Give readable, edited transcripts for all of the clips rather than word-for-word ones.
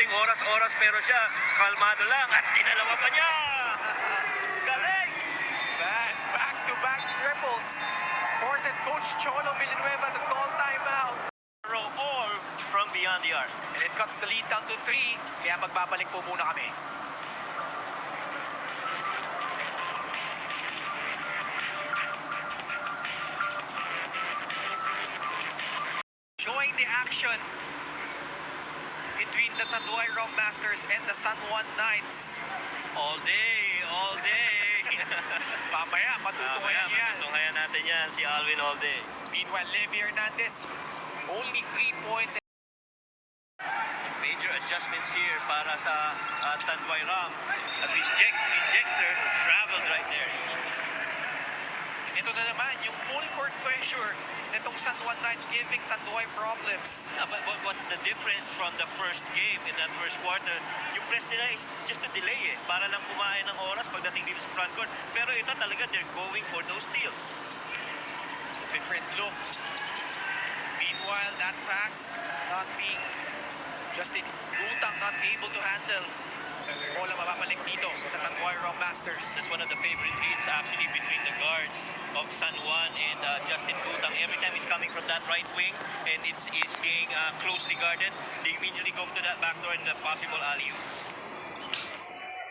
konting oras-oras pero siya kalmado lang at dinalawa pa niya. Galing! Back-to-back triples. Forces Coach Cholo Villanueva to call timeout. All from beyond the arc. And it cuts the lead down to 3. Kaya magbabalik po muna kami. Showing the action between the Tanduay Masters and the San Juan Knights. All day, all day. Mamaya, matutuhayan yan. Matutuhayan natin yan, si Alvin all day. Meanwhile, Levy Hernandez, only 3 points. Major adjustments here para sa Tanduay Ram. As we Jexter traveled right there. And ito na naman, yung full court pressure nitong San Juan Knights giving Tanduay problems. Yeah, but what's the difference from the first game in that first quarter? Yung press nila is just to delay para lang kumain ng oras pagdating dito sa front court. Pero ito talaga, they're going for those steals. Different look. Meanwhile, that pass not being Justin Gutang not able to handle. Bola mababalik dito sa Tanduay Masters. That's one of the favorite reads actually between the guards of San Juan and Justin Gutang. Every time he's coming from that right wing and it's being closely guarded, they immediately go to that backdoor and the possible alley-oop.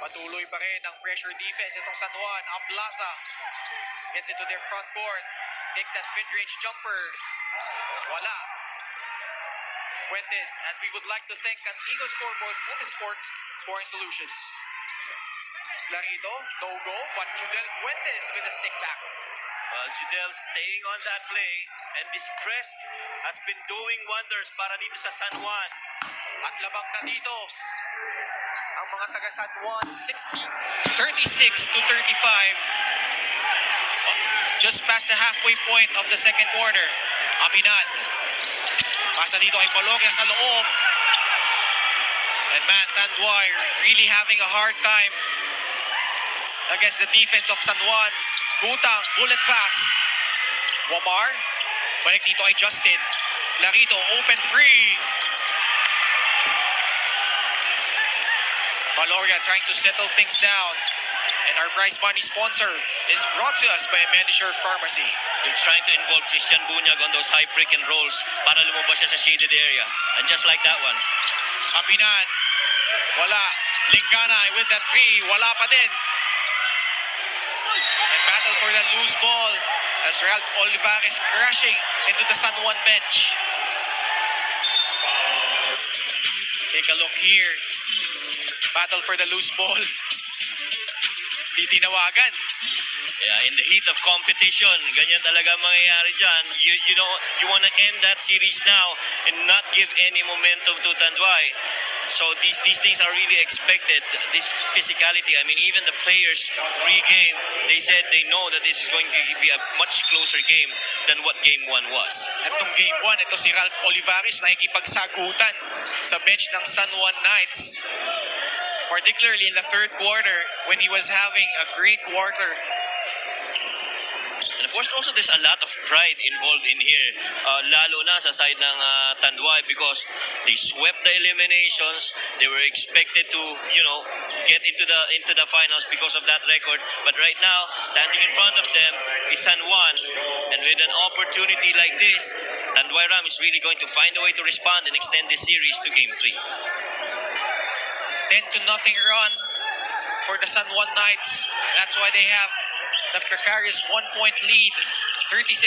Patuloy pa rin ang pressure defense itong San Juan. Aplaza gets into their front court. Take that mid-range jumper. Wala. Fuentes, as we would like to thank Cantigo Scoreboard, Fuentes Sports Scoring Solutions. Larito, no go, but Judel Fuentes with a stick back. Well, Judel staying on that play, and this press has been doing wonders para dito sa San Juan. At labang na dito ang mga taga San Juan, 36 to 35. Just past the halfway point of the second quarter. Aminat. Pasa dito kay Balogue sa loob. And man, Tanduay really having a hard time against the defense of San Juan. Gutang, bullet pass. Wamar. Balik dito kay Justin. Larito, open free. Valoria trying to settle things down. And our prize money sponsor is brought to us by Medisure Pharmacy. They're trying to involve Christian Bunyag on those high pick and rolls para lumabas siya sa shaded area. And just like that one. Kapinan. Wala. Lingana with that three. Wala pa din. And battle for the loose ball as Ralph Olivares crashing into the San Juan bench. Take a look here. Battle for the loose ball. Di tinawagan. Yeah, in the heat of competition, ganyan talaga mangyayari dyan. You want to end that series now and not give any momentum to Tanduay. So these things are really expected. This physicality. I mean, even the players pre-game, they said they know that this is going to be a much closer game than what game 1 was. At itong game 1, ito si Ralph Olivares nakikipagsagutan sa bench ng San Juan Knights. Particularly in the third quarter when he was having a great quarter. And of course, also there's a lot of pride involved in here, lalo na sa side ng Tanduay because they swept the eliminations. They were expected to, get into the finals because of that record. But right now, standing in front of them is San Juan, and with an opportunity like this, Tanduay Ram is really going to find a way to respond and extend this series to Game 3. 10-0 run for the San Juan Knights. That's why they have the precarious 1-point lead, 36-35.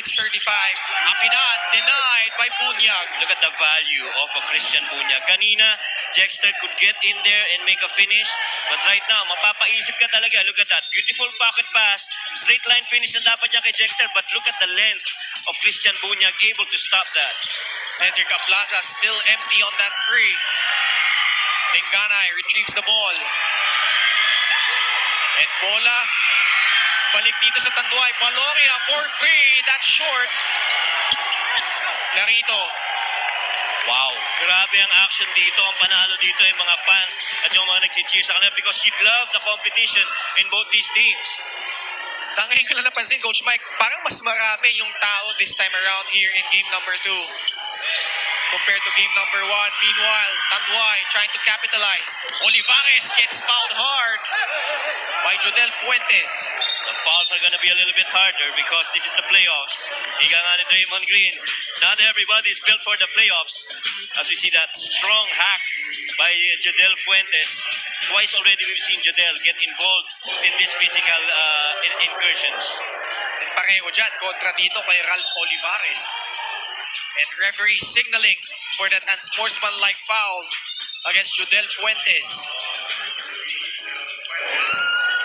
Apinan, denied by Bunyag. Look at the value of a Christian Bunyag. Kanina, Jexter could get in there and make a finish. But right now, mapapaisip ka talaga. Look at that. Beautiful pocket pass. Straight line finish na dapat niya kay Jexter. But look at the length of Christian Bunyag able to stop that. Cedric Aplaza still empty on that free. Linganay retrieves the ball. And bola. Balik dito sa Tanduay. Valoria for free. That's short. Larito. Wow. Grabe ang action dito. Ang panalo dito yung mga fans at yung mga nag-cheer sa kanila because you'd love the competition in both these teams. Sa ngayon ko lang napansin, Coach Mike, parang mas marami yung tao this time around here in game number 2. compared to game number 1. Meanwhile, Tanduay trying to capitalize. Olivares gets fouled hard by Jodel Fuentes. The fouls are gonna be a little bit harder because this is the playoffs. Ika nga ni Draymond Green, not everybody is built for the playoffs. As we see that strong hack by Jodel Fuentes. Twice already we've seen Jodel get involved in these physical incursions. And pareho dyan, kontra dito kay Ralph Olivares. And referee signaling for that unsportsmanlike foul against Jodel Fuentes.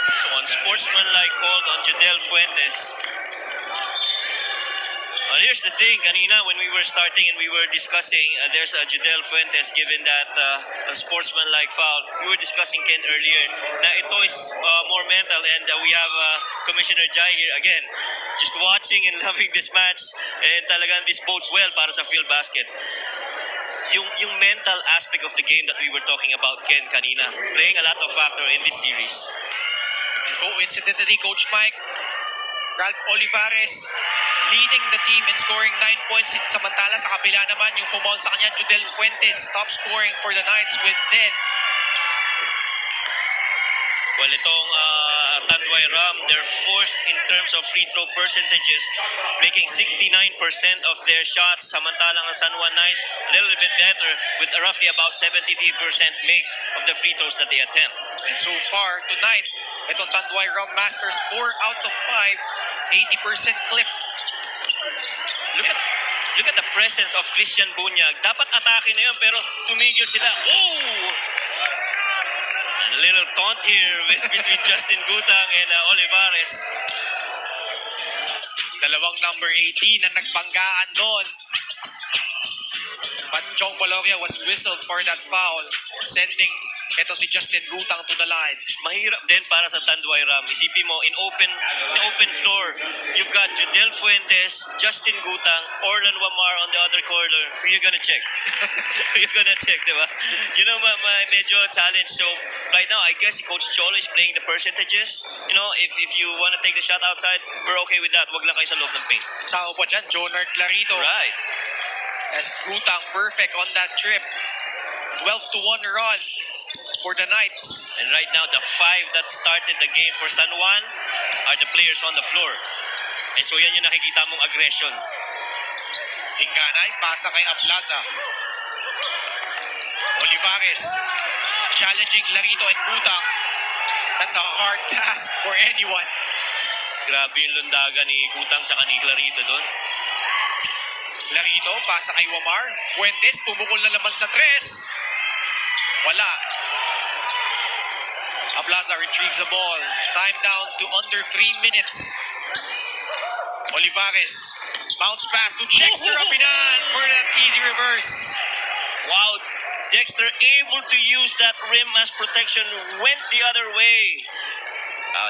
So unsportsmanlike called on Jodel Fuentes. Here's the thing, kanina when we were starting and we were discussing, there's a Jodel Fuentes given that unsportsmanlike foul. We were discussing Ken earlier. Now ito is more mental and we have Commissioner Jai here again. Just watching and loving this match and talagang this bodes well para sa field basket. Yung mental aspect of the game that we were talking about, Ken, kanina, playing a lot of factor in this series. And coincidentally, Coach Mike, Ralph Olivares leading the team in scoring 9 points. Samantala sa kabila naman yung fumol sa kanya, Jodel Fuentes, top scoring for the Knights with 10. Well, itong Tanduay Ram, they're fourth in terms of free throw percentages, making 69% of their shots. Samantalang ang San Juan Knights, a little bit better with roughly about 73% mix of the free throws that they attempt. And so far tonight, itong Tanduay Ram Masters, 4 out of 5, 80% clip. Look at the presence of Christian Bunyag. Dapat atake na yun, pero tumigil sila. Oh! And a little taunt here between Justin Gutang and Olivares. Dalawang number 18 na nagbanggaan doon. But Jong Baloria was whistled for that foul, sending ito si Justin Gutang to the line. Mahirap din para sa Tanduay Ram. Isipin mo, in open floor, you've got Jodel Fuentes, Justin Gutang, Orlan Wamar on the other corner. Who you gonna check? Who you gonna check, diba? You know, medyo challenge. So, right now, I guess Coach Cholo is playing the percentages. You know, if you wanna take the shot outside, we're okay with that. Wag lang kayo sa loob ng paint. Sao pa dyan, Jonard Clarito. Right. As Gutang perfect on that trip. 12-1 run for the Knights. And right now, the 5 that started the game for San Juan are the players on the floor. And so yan yung nakikita mong aggression. Hinganay, pasa kay Aplaza. Olivares challenging Clarito and Gutang. That's a hard task for anyone. Grabe yung lundaga ni Gutang tsaka ni Clarito doon. Clarito, pasa kay Wamar. Fuentes, pumukol na naman sa 3. Wala. Aplaza retrieves the ball. Time down to under 3 minutes. Olivares, bounce pass to Dexter Apinan for that easy reverse. Wow, Dexter able to use that rim as protection, went the other way.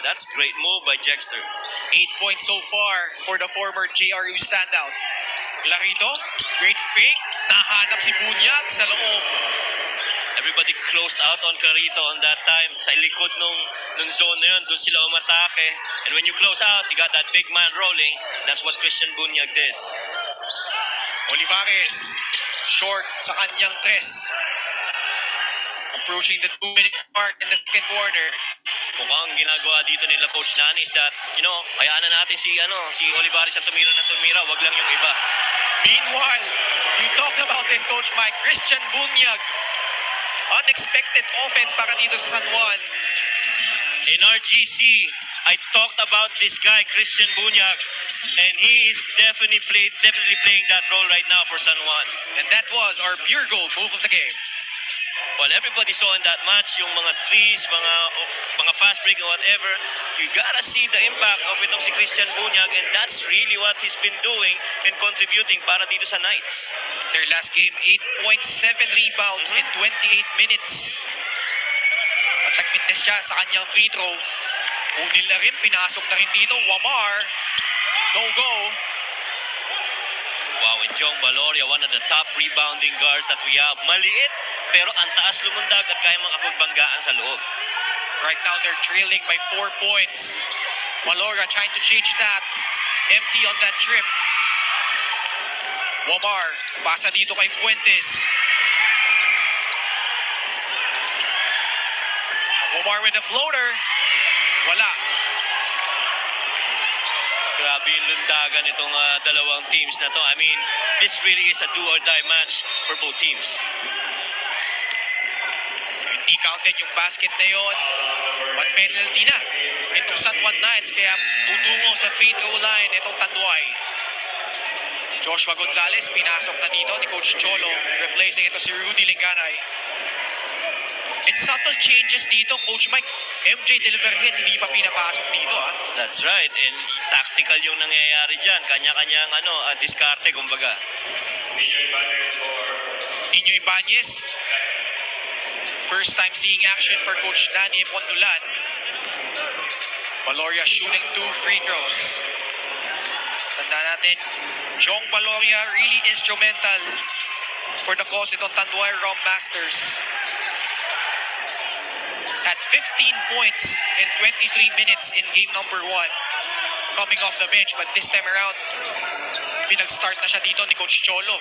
That's great move by Dexter. 8 points so far for the former JRU standout. Clarito, great fake. Nahanap si Bunyag sa loob. Everybody closed out on Clarito on that time. Sa likod nung zone na yun, doon sila umatake. And when you close out, you got that big man rolling. That's what Christian Bunyag did. Olivares, short sa kanyang 3. Approaching the 2-minute mark in the second quarter. Mukhang ginagawa dito nila Coach Nani is that, hayaan na natin si Olivares ang tumira ng tumira, wag lang yung iba. Meanwhile, you talked about this, Coach Mike. Christian Bunyag, unexpected offense para dito sa San Juan. In RGC, I talked about this guy, Christian Bunyag, and he is definitely playing that role right now for San Juan. And that was our pure gold move of the game. Well, everybody saw in that match yung mga threes, mga fast break or whatever. You gotta see the impact of itong si Christian Bunyag, and that's really what he's been doing and contributing para dito sa Knights. Their last game, 8.7 rebounds in 28 minutes. At nag-miss siya sa kanyang free throw. Unil na rin, pinasok na rin dito. Wamar, no-go. Wow, and Jong Baloria, one of the top rebounding guards that we have. Maliit, pero ang taas lumundag at kaya makapagbanggaan sa loob. Right now, they're trailing by 4 points. Baloria trying to change that. Empty on that trip. Wamar, pasa dito kay Fuentes. Wamar with the floater. Wala. Grabe yung lundagan itong dalawang teams na to. I mean, this really is a do-or-die match for both teams. Hindi counted yung basket na yon. But penalty na itong San Juan Knights. Kaya tutungo sa free throw line itong Tanduay. Joshua Gonzalez, pinasok na dito ni Coach Cholo. Replacing ito si Rudy Linganay. And subtle changes dito, Coach Mike. MJ Deliverhen hindi pa pinapasok dito. That's right. And tactical yung nangyayari dyan. Kanya-kanyang diskarte, kumbaga. Nino Ibanez. First time seeing action for Coach Danny Pondulan. Valoria shooting 2 free throws. Tanda natin, Jong Valoria really instrumental for the cause itong Tanduay Rom Masters. Had 15 points in 23 minutes in game number 1. Coming off the bench, but this time around, pinag-start na siya dito ni Coach Cholo.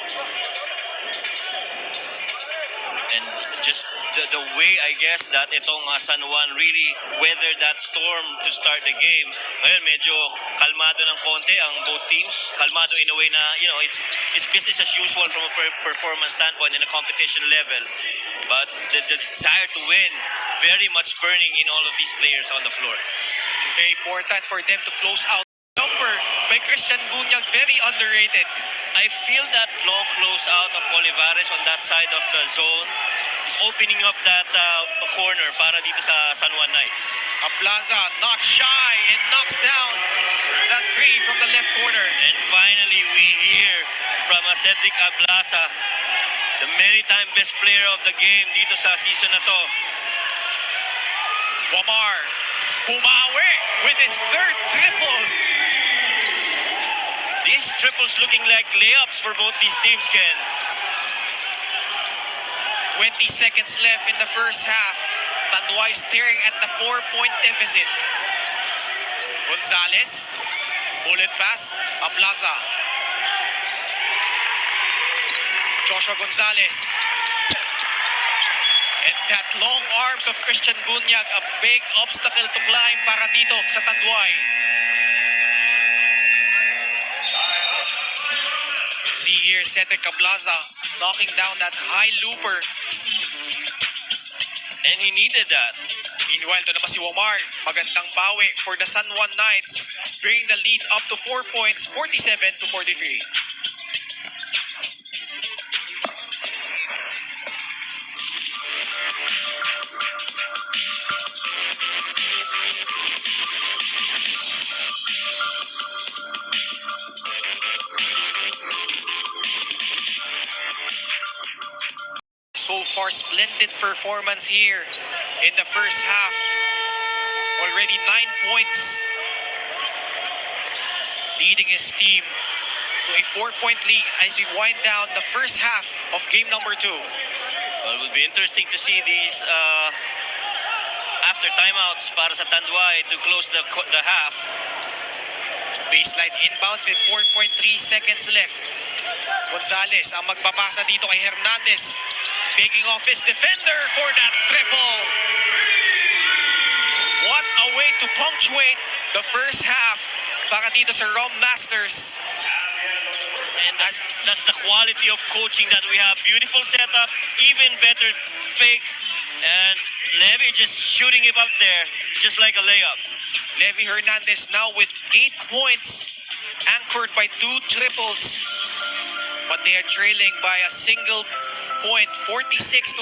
And just the way, I guess, that itong San Juan really weathered that storm to start the game. Ngayon, medyo kalmado ng konti ang both teams. Kalmado in a way na, it's business as usual from a performance standpoint in a competition level. But the desire to win, very much burning in all of these players on the floor. Very important for them to close out. Number by Christian Bunyag, very underrated. I feel that long close out of Olivares on that side of the zone is opening up that corner para dito sa San Juan Knights. Ablaza not shy and knocks down that three from the left corner. And finally, we hear from Cedric Ablaza, the many-time best player of the game dito sa season na to. Wamar, bumawi with his third triple. These triples looking like layups for both these teams, Ken. 20 seconds left in the first half. Tanduay staring at the 4-point deficit. Gonzalez, bullet pass, Ablaza. Joshua Gonzalez. And that long arms of Christian Bunyag, a big obstacle to climb para dito sa Tanduay. See here, Cedric Ablaza knocking down that high looper. And he needed that. Meanwhile, ito naman si Wamar. Magandang bawi for the San Juan Knights. Bringing the lead up to 4 points, 47-43. So far, splendid performance here in the first half. Already 9 points. Leading his team to a 4-point lead as we wind down the first half of game number 2. Well, it will be interesting to see these after timeouts para sa Tanduay to close the half. Baseline inbounds with 4.3 seconds left. Gonzalez ang magpapasa dito kay Hernandez. Taking off his defender for that triple. What a way to punctuate the first half para dito sa Rom Masters. And that's the quality of coaching that we have. Beautiful setup, even better fake. And Levy just shooting it up there, just like a layup. Levy Hernandez now with 8 points, anchored by 2 triples. But they are trailing by a single point, 46-47.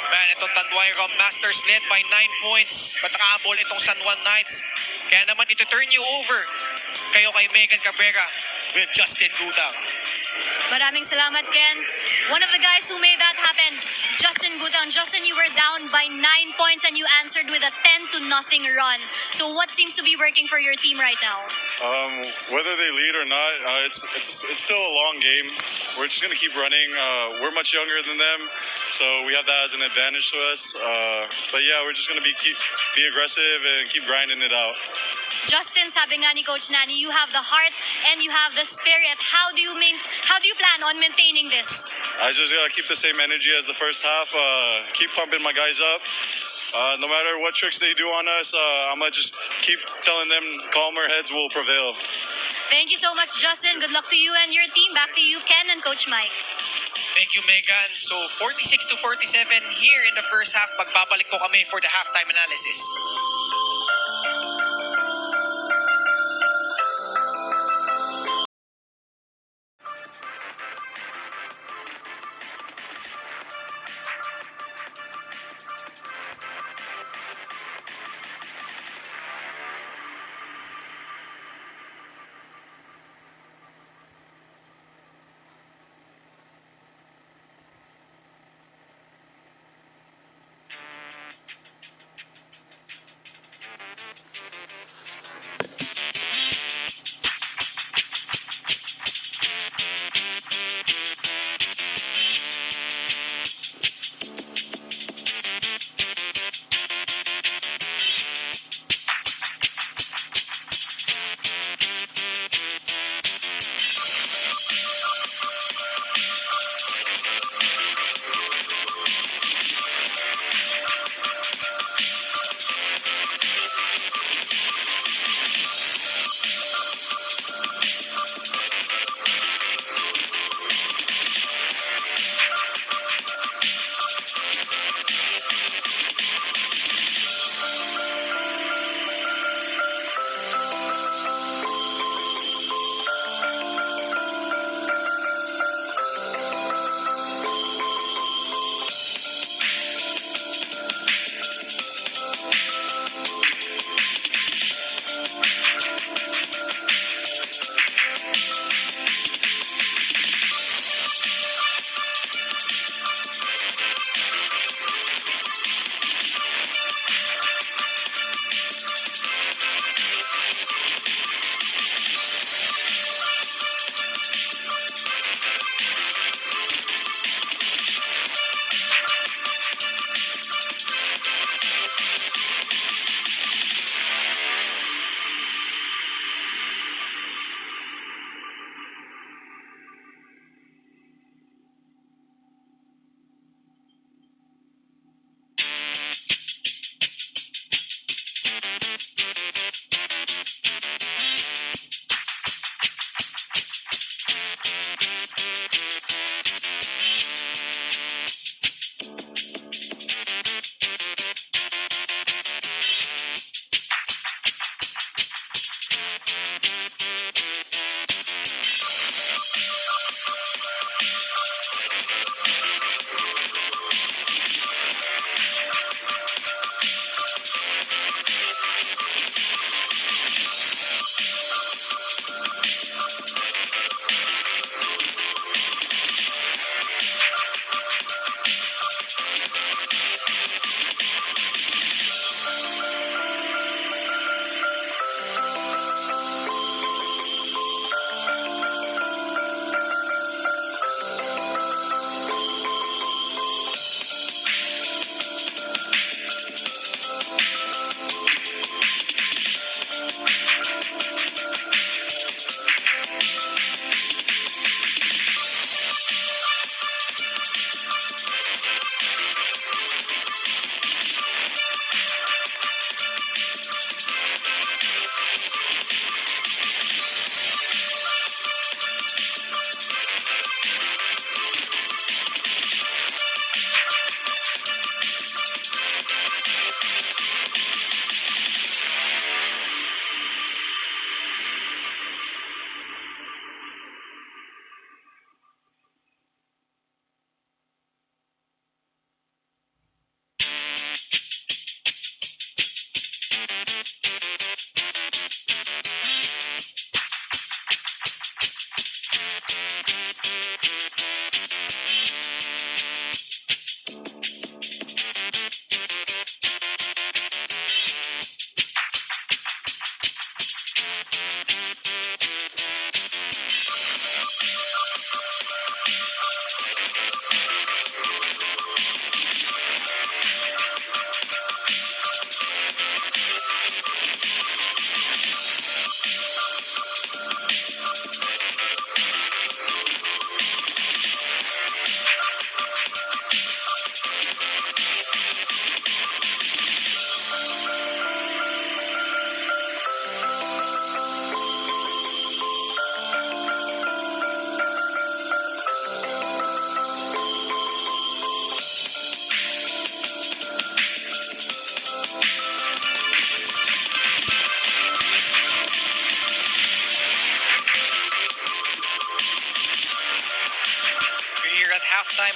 Man, itong Tanduay Rom Masters led by 9 points. Patakabol itong San Juan Knights. Kaya naman ito turn you over kayo kay Megan Cabrera with Justin Gutang. Maraming salamat, Ken. One of the guys who made that happen, Justin Gutang. Justin, you were down by 9 points and you answered with a 10-0 run. So what seems to be working for your team right now? Whether they lead or not, it's still a long game. We're just going to keep running. We're much younger than them, so we have that as an advantage to us. But yeah, we're just going to be aggressive and keep grinding it out. Justin, sabi nga ni Coach Nani, you have the heart and you have the spirit. How do you plan on maintaining this? I just gotta keep the same energy as the first half. Keep pumping my guys up. No matter what tricks they do on us, I'm gonna just keep telling them calmer heads will prevail. Thank you so much, Justin. Good luck to you and your team. Back to you, Ken and Coach Mike. Thank you, Megan. So, 46-47 here in the first half. Magbabalik po kami for the halftime analysis.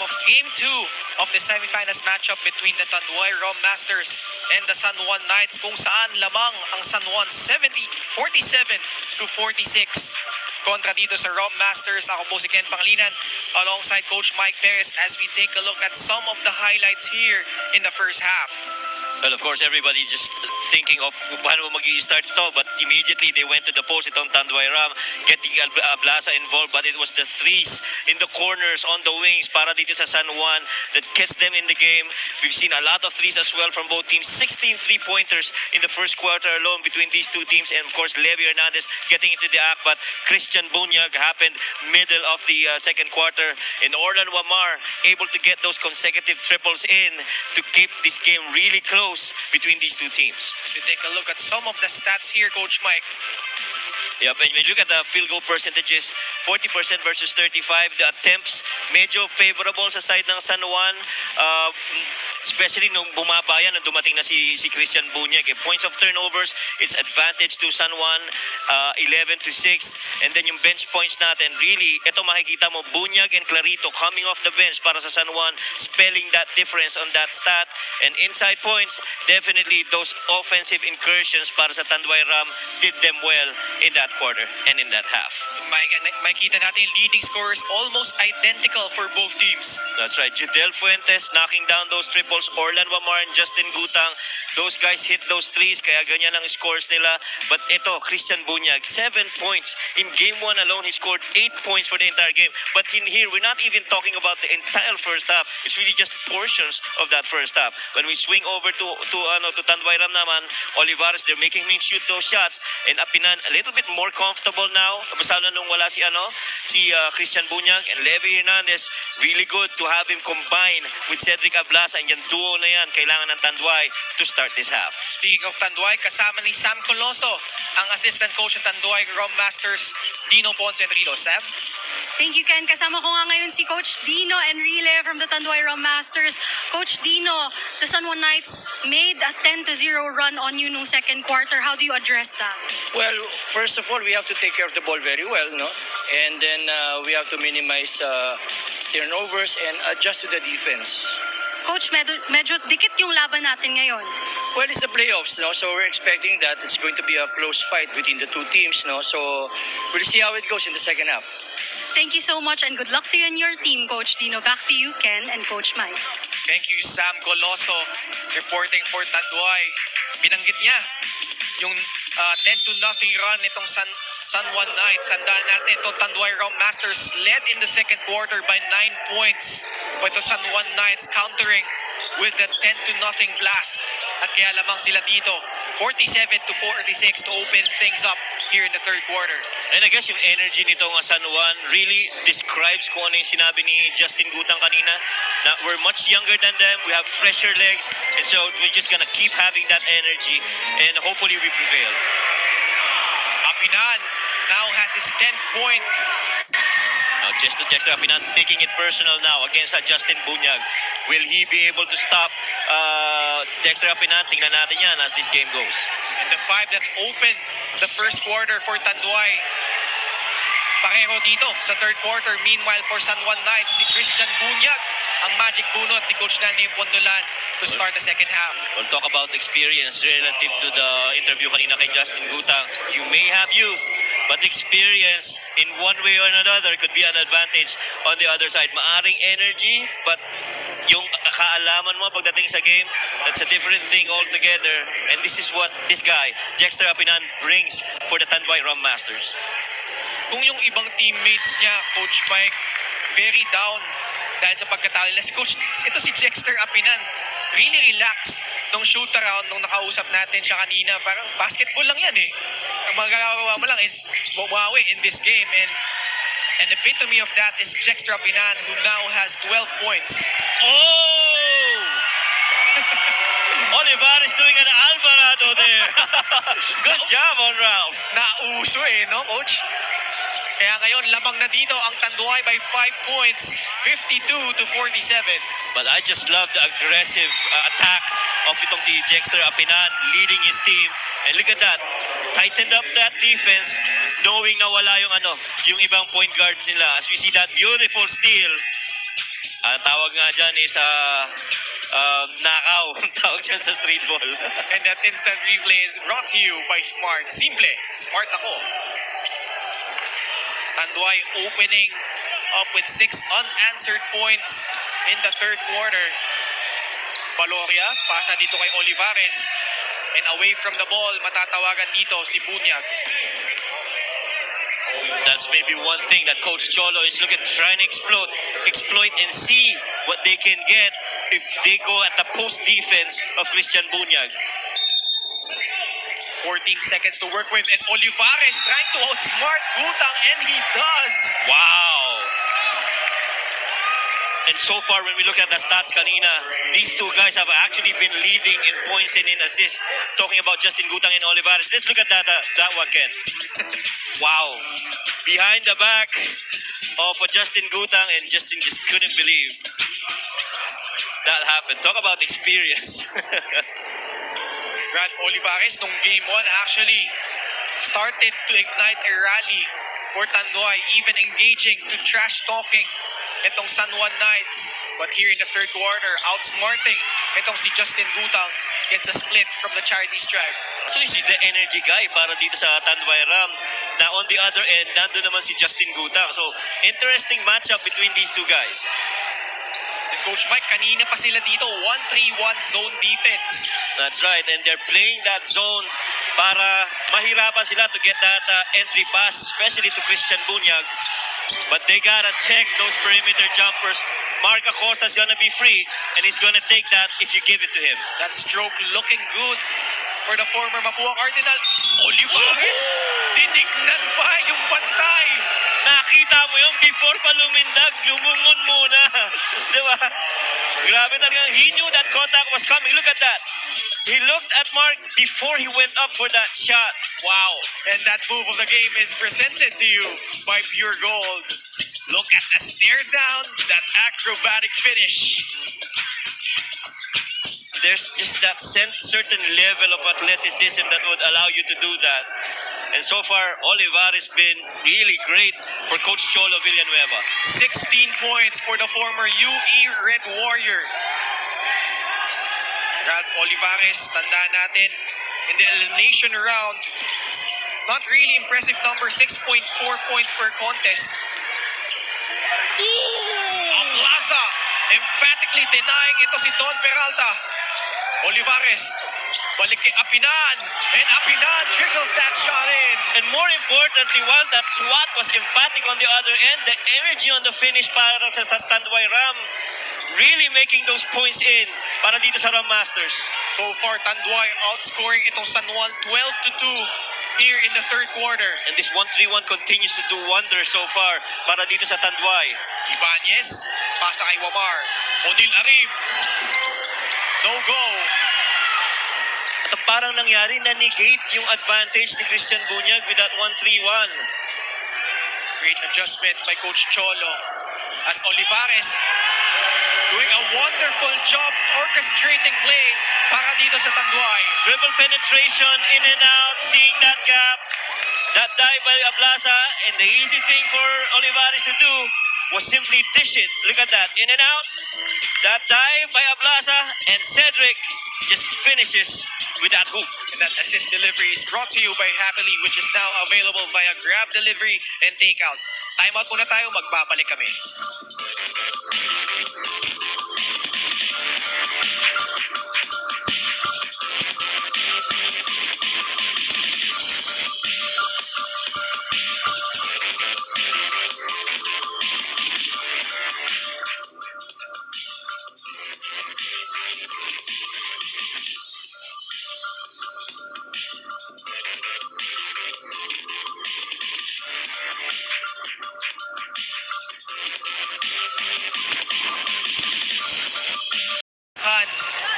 of Game 2 of the semifinals matchup between the Tanduay Rom Masters and the San Juan Knights, kung saan lamang ang San Juan 47-46 kontra dito sa Rom Masters. Ako po si Ken Pangilinan alongside Coach Mike Perez as we take a look at some of the highlights here in the first half. Well, of course, everybody just thinking of paano mag-i-start ito, but immediately they went to the post itong Tanduay Ram, getting Ablasa involved, but it was the threes in the corners, on the wings, para dito sa San Juan that gets them in the game. We've seen a lot of threes as well from both teams, 16 three-pointers in the first quarter alone between these two teams, and of course, Levy Hernandez getting into the act, but Christian Bunyag happened middle of the second quarter, and Orlan Wamar able to get those consecutive triples in to keep this game really close between these two teams. We take a look at some of the stats here, Coach Mike. Yep, and when you look at the field goal percentages, 40% versus 35. The attempts, medyo favorable sa side ng San Juan. Especially nung bumaba yan, nung dumating na si Christian Bunyag. Points of turnovers, it's advantage to San Juan, 11-6. And then yung bench points natin, really, ito makikita mo, Bunyag and Clarito coming off the bench para sa San Juan, spelling that difference on that stat. And inside points, definitely those offensive incursions para sa Tanduay Ram did them well in that quarter and in that half. Makikita natin leading scorers almost identical for both teams. That's right. Jidel Fuentes knocking down those triples. Orlan Wamar and Justin Gutang. Those guys hit those threes, kaya ganyan ang scores nila. But ito, Christian Bunyag, 7 points. In game 1 alone, he scored 8 points for the entire game. But in here, we're not even talking about the entire first half. It's really just portions of that first half. When we swing over to Tanduay Ram naman, Olivares, they're making him shoot those shots. And Apinan, a little bit more comfortable now. Basta na nung wala si Christian Bunyag and Levy Hernandez. Really good to have him combine with Cedric Ablasa, and yung duo na yan kailangan ng Tanduay to start this half. Speaking of Tanduay, kasama ni Sam Coloso, ang assistant coach ng Tanduay Rom Masters, Dino Ponce Enrido. Sam? Thank you, Ken. Kasama ko nga ngayon si Coach Dino Enrile from the Tanduay Rom Masters. Coach Dino, the San Juan Knights made a 10-0 run on you nung second quarter. How do you address that? Well, first of all, we have to take care of the ball very well, no? And then we have to minimize turnovers and adjust to the defense. Coach, medyo dikit yung laban natin ngayon. Well, it's the playoffs, no? So we're expecting that it's going to be a close fight between the two teams, no? So we'll see how it goes in the second half. Thank you so much and good luck to you and your team, Coach Dino. Back to you, Ken and Coach Mike. Thank you, Sam Coloso, reporting for Tanduay. Binanggit niya yung 10-0 run nitong San Juan Knights. Sandaan natin, itong Tanduay Rom Masters led in the second quarter by 9 points. But San Juan Knights countering with the 10-0 blast. At kaya lamang sila dito, 47-46 to open things up here in the third quarter. And I guess yung energy nitong San Juan really describes kung ano yung sinabi ni Justin Gutang kanina, na we're much younger than them, we have fresher legs, and so we're just gonna keep having that energy, and hopefully we prevail. Apinan now has his 10th point. Dexter Apinan taking it personal now against Justin Bunyag. Will he be able to stop Dexter Apinan? Tingnan natin yan as this game goes. And the 5 that opened the first quarter for Tanduay, pareho dito sa third quarter. Meanwhile, for San Juan Knights, si Christian Bunyag, ang magic bunot ni Coach Danny Pondolan to start the second half. We'll talk about experience relative to the interview kanina kay Justin Gutang. You may have youth, but experience in one way or another could be an advantage on the other side. Maaring energy, but yung kaalaman mo pagdating sa game, that's a different thing altogether. And this is what this guy, Dexter Apinan, brings for the Tanduay Rom Masters. Kung yung ibang teammates niya, Coach Mike, very down dahil sa pagkatalo nila. Ito si Dexter Apinan, really relaxed nung shoot around, nung nakausap natin siya kanina. Parang basketball lang yan eh. Ang magagawa mo lang is bumawi in this game. And the epitome of that is Dexter Apinan, who now has 12 points. Oh! Olivares doing an Alvarado there. Good job on Ralph. Nauso eh, no, Coach? Kaya ngayon, lamang na dito ang Tanduay by 5 points, 52-47. But I just love the aggressive attack of itong si Dexter Apinan leading his team. And look at that. Tightened up that defense, knowing na wala yung ibang point guards nila. As we see that beautiful steal Ang tawag nga dyan is nakaw. Ang tawag dyan sa street ball. And that instant replay is brought to you by Smart. Simple, smart ako. Tanduay opening up with 6 unanswered points in the third quarter. Valoria, pasa dito kay Olivares. And away from the ball, matatawagan dito si Bunyag. That's maybe one thing that Coach Cholo is looking, trying to exploit and see what they can get if they go at the post defense of Christian Bunyag. 14 seconds to work with, and Olivares trying to outsmart Gutang, and he does. Wow! And so far, when we look at the stats kanina, these two guys have actually been leading in points and in assists. Talking about Justin Gutang and Olivares. Let's look at that one, Ken. Wow. Behind the back of Justin Gutang, and Justin just couldn't believe that happened. Talk about experience. Ralph Olivares, nung game 1, actually started to ignite a rally for Tanduay, even engaging to trash talking itong San Juan Knights. But here in the third quarter, outsmarting itong si Justin Gutang, gets a split from the charity stripe. Actually, he's the energy guy para dito sa Tanduay Ram. Now, on the other end, nandun naman si Justin Gutang. So, interesting matchup between these two guys. And Coach Mike, kanina pa sila dito, 1-3-1 zone defense. That's right, and they're playing that zone para mahirapan sila to get that entry pass, especially to Christian Bunyag. But they gotta check those perimeter jumpers. Mark Acosta's gonna be free, and he's gonna take that if you give it to him. That stroke looking good for the former Mapua Cardinal. Olivares, tinignan pa yung bantay. Nakita mo yung before pa lumindag, lumungon muna. Di ba? Grabe talaga. He knew that contact was coming. Look at that. He looked at Mark before he went up for that shot. Wow. And that move of the game is presented to you by Pure Gold. Look at the stare down, that acrobatic finish. There's just that certain level of athleticism that would allow you to do that. And so far, Olivares been really great for Coach Cholo Villanueva. 16 points for the former UE Red Warrior. Ralph Olivares, tandaan natin, in the elimination round, not really impressive number, 6.4 points per contest. Plaza emphatically denying ito si Don Peralta. Olivares, balik kay Apinan, and Apinan trickles that shot in. And more importantly, while that SWAT was emphatic on the other end, the energy on the finish para sa Tanduay Ram, really making those points in para dito sa Ram Masters. So far, Tanduay outscoring itong San Juan 12-2 here in the third quarter. And this 1-3-1 continues to do wonders so far para dito sa Tanduay. Ibanez, pasa kay Wamar. Odil Arib, no go. At parang nangyari, na-negate yung advantage ni Christian Bunyag with that 1-3-1. Great adjustment by Coach Cholo as Olivares doing a wonderful job orchestrating plays para dito sa Tanduay. Dribble penetration, in and out, seeing that gap. That dive by Aplaza, and the easy thing for Olivares to do was simply dish it. Look at that, in and out. That dive by Aplaza, and Cedric just finishes with that hoop. And that assist delivery is brought to you by Happily, which is now available via Grab Delivery and Takeout. Time out muna tayo, magbabalik kami.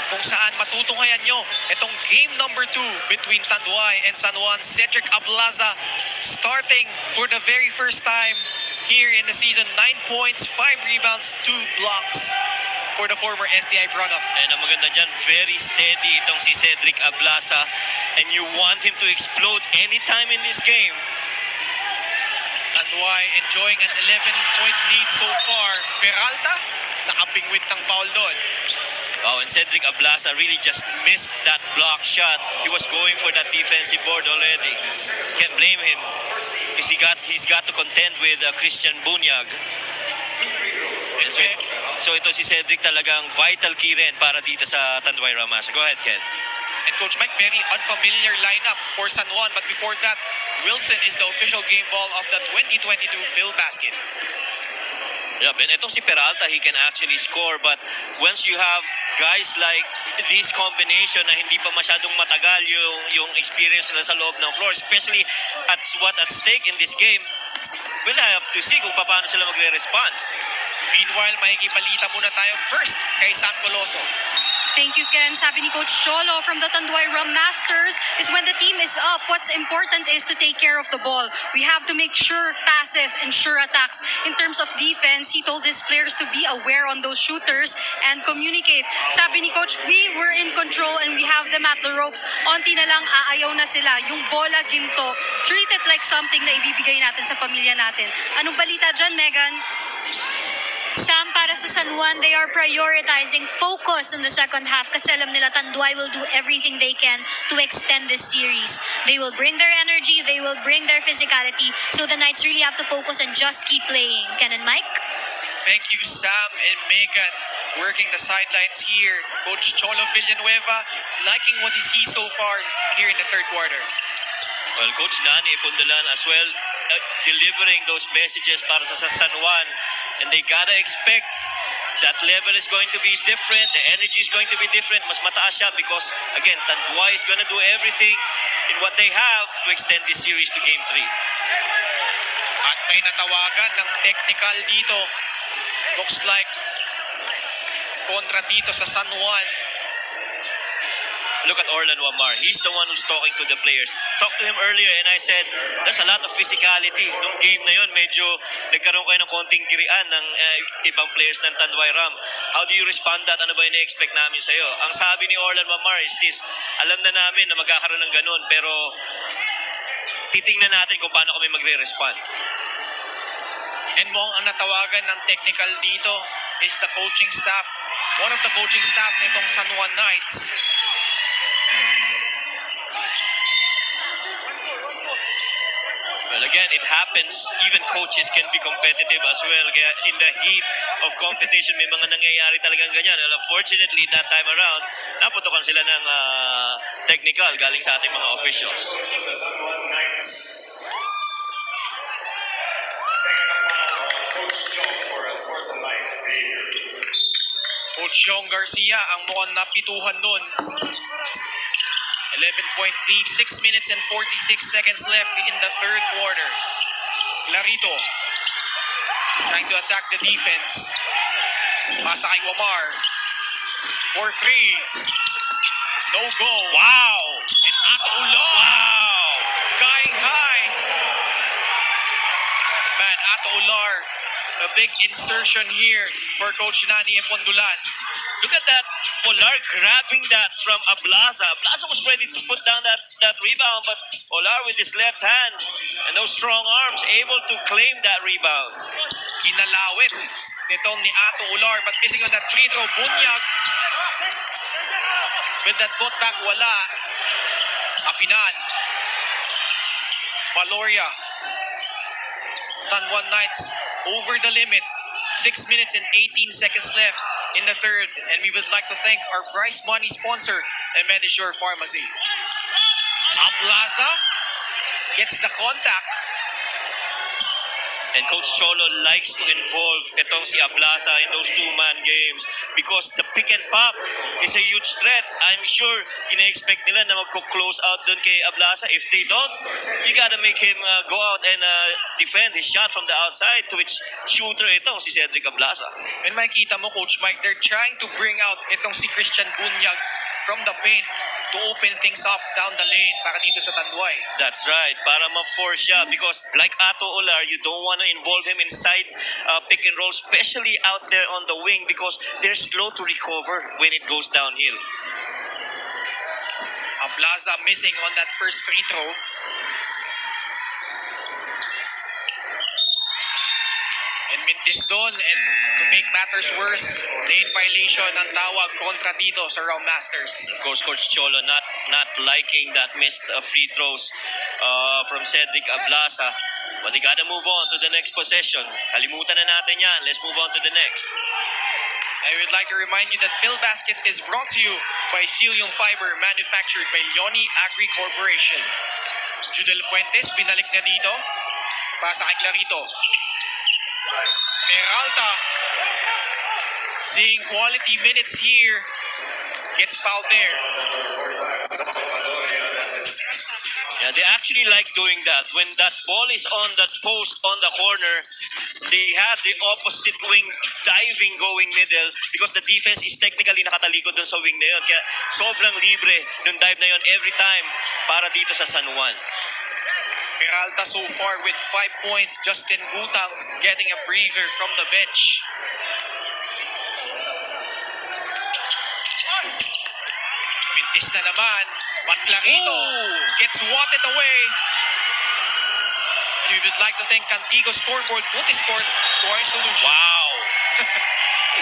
Kung saan matutunghayan nyo itong game number 2 between Tanduay and San Juan. Cedric Ablaza starting for the very first time here in the season. 9 points, 5 rebounds, 2 blocks for the former STI product. And ang maganda dyan, very steady itong si Cedric Ablaza, and you want him to explode anytime in this game. Tanduay enjoying an 11-point lead so far. Peralta nakapingwit ng foul doon. Oh, and Cedric Ablasa really just missed that block shot. He was going for that defensive board already. Can't blame him because he's got to contend with Christian Bunyag. And so ito si Cedric talagang vital key rin para dito sa Tanduay Ramas. Go ahead, Ken. And Coach Mike, very unfamiliar lineup for San Juan. But before that, Wilson is the official game ball of the 2022 Phil Basket. Yeah, and itong si Peralta, he can actually score. But once you have guys like this combination na hindi pa masyadong matagal yung experience nila sa loob ng floor, especially at what at stake in this game, we'll have to see kung paano sila magre-respond. Meanwhile, makikibalita muna tayo first kay Sam Coloso. Thank you, Ken. Sabi ni Coach Cholo from the Tanduay Rum Masters is when the team is up, what's important is to take care of the ball. We have to make sure passes and sure attacks. In terms of defense, he told his players to be aware on those shooters and communicate. Sabi ni Coach, we were in control and we have them at the ropes. Onti na lang aayaw na sila. Yung bola ginto, treat it like something na ibibigay natin sa pamilya natin. Anong balita dyan, Megan? Sam, para sa San Juan, they are prioritizing focus in the second half kasi alam nila Tanduay will do everything they can to extend this series. They will bring their energy, they will bring their physicality, so the Knights really have to focus and just keep playing. Ken and Mike? Thank you, Sam and Megan, working the sidelines here. Coach Cholo Villanueva liking what he sees so far here in the third quarter. Well, Coach Nani Pundalan as well, delivering those messages para sa San Juan. And they gotta expect that level is going to be different. The energy is going to be different. Mas mataas siya because, again, Tanduay is gonna do everything in what they have to extend this series to Game 3. At may natawagan ng technical dito. Looks like kontra dito sa San Juan. Look at Orlan Wamar. He's the one who's talking to the players. Talked to him earlier and I said, there's a lot of physicality. Nung game na yun, medyo nagkaroon kayo ng konting girian ng ibang players ng Tanduay Ram. How do you respond that? Ano ba yung na-expect namin sa'yo? Ang sabi ni Orlan Wamar is this, alam na namin na magkakaroon ng ganun, pero titingnan natin kung paano kami magre-respond. And mo ang natawagan ng technical dito is the coaching staff. One of the coaching staff nitong San Juan Knights. Well, again, it happens. Even coaches can be competitive as well. Kaya in the heat of competition, may mga nangyayari talagang ganyan. Well, unfortunately, that time around, naputokan sila ng technical galing sa ating mga officials. Coach Jong Garcia ang mukhang napituhan doon. 11.3, 6 minutes and 46 seconds left in the third quarter. Larito trying to attack the defense. Pasa kay Wamar. For 3. No go. Wow! And Ato Ulo. Wow! Skying high. Man, Ato Ular, a big insertion here for Coach Nani Epondulan. Look at that. Olar grabbing that from Ablasa. Ablasa was ready to put down that rebound, but Olar with his left hand and those strong arms able to claim that rebound. Kinalawit nitong ni Ato Ular, but missing on that free throw. Bunyag. With that putback, wala. Apinan. Valoria. San Juan Knights over the limit. 6 minutes and 18 seconds left in the third. And we would like to thank our prize money sponsor, Medisure Pharmacy. Aplaza gets the contact. And Coach Cholo likes to involve itong si Ablasa in those two-man games because the pick and pop is a huge threat. I'm sure ina-expect nila na magko-close out dun kay Ablasa. If they don't, you gotta make him go out and defend his shot from the outside, to which shooter itong si Cedric Ablasa. And makikita mo, Coach Mike, they're trying to bring out itong si Christian Bunyag from the paint to open things up down the lane para dito sa Tanduay. That's right, para ma-force siya because like Ato Olar, you don't want to involve him inside pick and roll, especially out there on the wing because they're slow to recover when it goes downhill. Aplaza missing on that first free throw. And Mintis doon and to make matters worse, lane violation ang tawag kontra dito sa Round Masters. Of course, Coach Cholo not liking that missed free throws from Cedric Ablasa. But they gotta move on to the next possession. Kalimutan na natin yan. Let's move on to the next. I would like to remind you that Phil Basket is brought to you by Cilium Fiber, manufactured by Leoni Agri Corporation. Judel Fuentes, binalik na dito. Pasa kay Clarito. Peralta, seeing quality minutes here, gets fouled there. Yeah, they actually like doing that. When that ball is on that post on the corner, they have the opposite wing diving going middle because the defense is technically nakatalikod dun sa wing na yun. Kaya sobrang libre yung dive na yun every time para dito sa San Juan. Peralta so far with 5 points. Justin Gutang getting a breather from the bench. Mintis na naman. But Clarito gets swatted away. And we would like to thank Cantigo Scoreboard Multisports Scoring Solutions. Wow!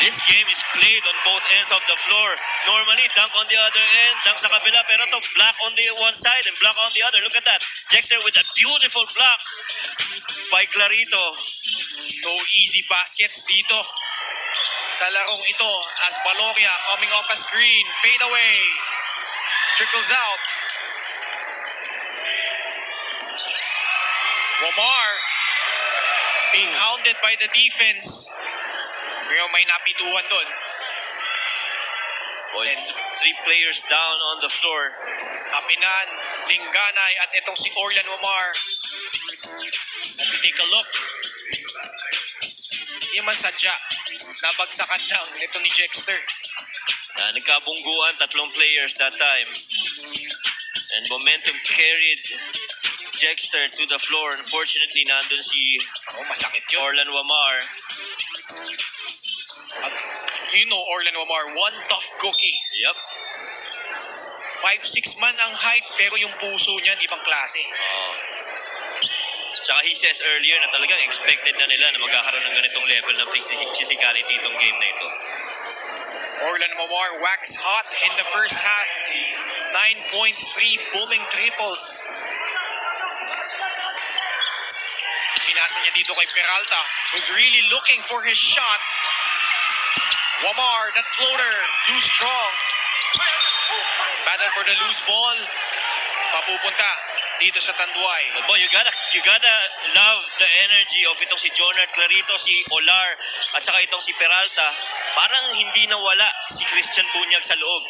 This game is played on both ends of the floor. Normally, dunk on the other end, dunk sa kabila, pero to block on the one side and block on the other. Look at that. Dexter with a beautiful block by Clarito. No easy baskets dito sa larong ito as Baloria coming off a screen. Fade away. Trickles out. Wamar being hounded by the defense. Pero may napituhan doon. Boy, 3 players down on the floor. Kapinan, Lingganay at itong si Orlan Wamar. Let me take a look. Hindi man sadya. Nabagsakan lang ito ni Jexter. Nagkabungguan, 3 players that time. And momentum carried Jexter to the floor. Unfortunately, nandun si Masakit yun. Orlan Wamar. At you know Orlan Wamar, one tough cookie. Yep. 5'6" man ang height pero yung puso niyan ibang klase. Tsaka he says earlier na talagang expected na nila na magkakaroon ng ganitong level ng physicality itong game na ito. Orlan Wamar wax hot in the first half. 9 points, 3 booming triples. Pinasa niya dito kay Peralta, who's really looking for his shot. Wamar, that floater, too strong. Battle for the loose ball. Papupunta dito sa Tanduay. But boy, you gotta love the energy of itong si Jonard Clarito, si Olar, at saka itong si Peralta. Parang hindi nawala si Christian Bunyag sa loob.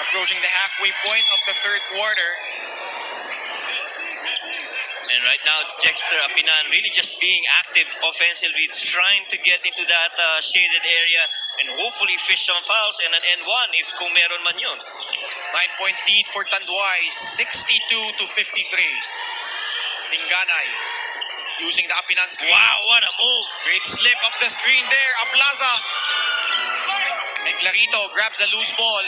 Approaching the halfway point of the third quarter. And right now, Jexter Apinan really just being active offensively, trying to get into that shaded area and hopefully fish some fouls and an N1 if kung meron man yun. 9-point lead for Tanduay, 62-53. Lingganay using the Apinan screen. Wow, what a move! Great slip of the screen there. Ablaza. And Clarito grabs the loose ball.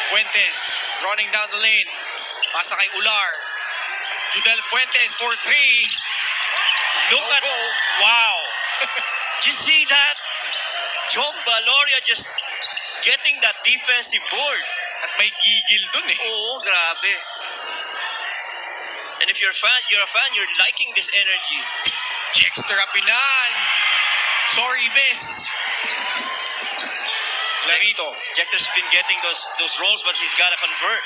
Fuentes running down the lane. Pasa kay Ular. Judel Fuentes for 3. Look at, wow! Did you see that? John Baloria just getting that defensive board. At may gigil dun eh. Oo, grabe. And if you're a fan, you're liking this energy. Jexter Apinan. Sorry, miss. Clarito. Jexter's been getting those rolls, but he's gotta convert.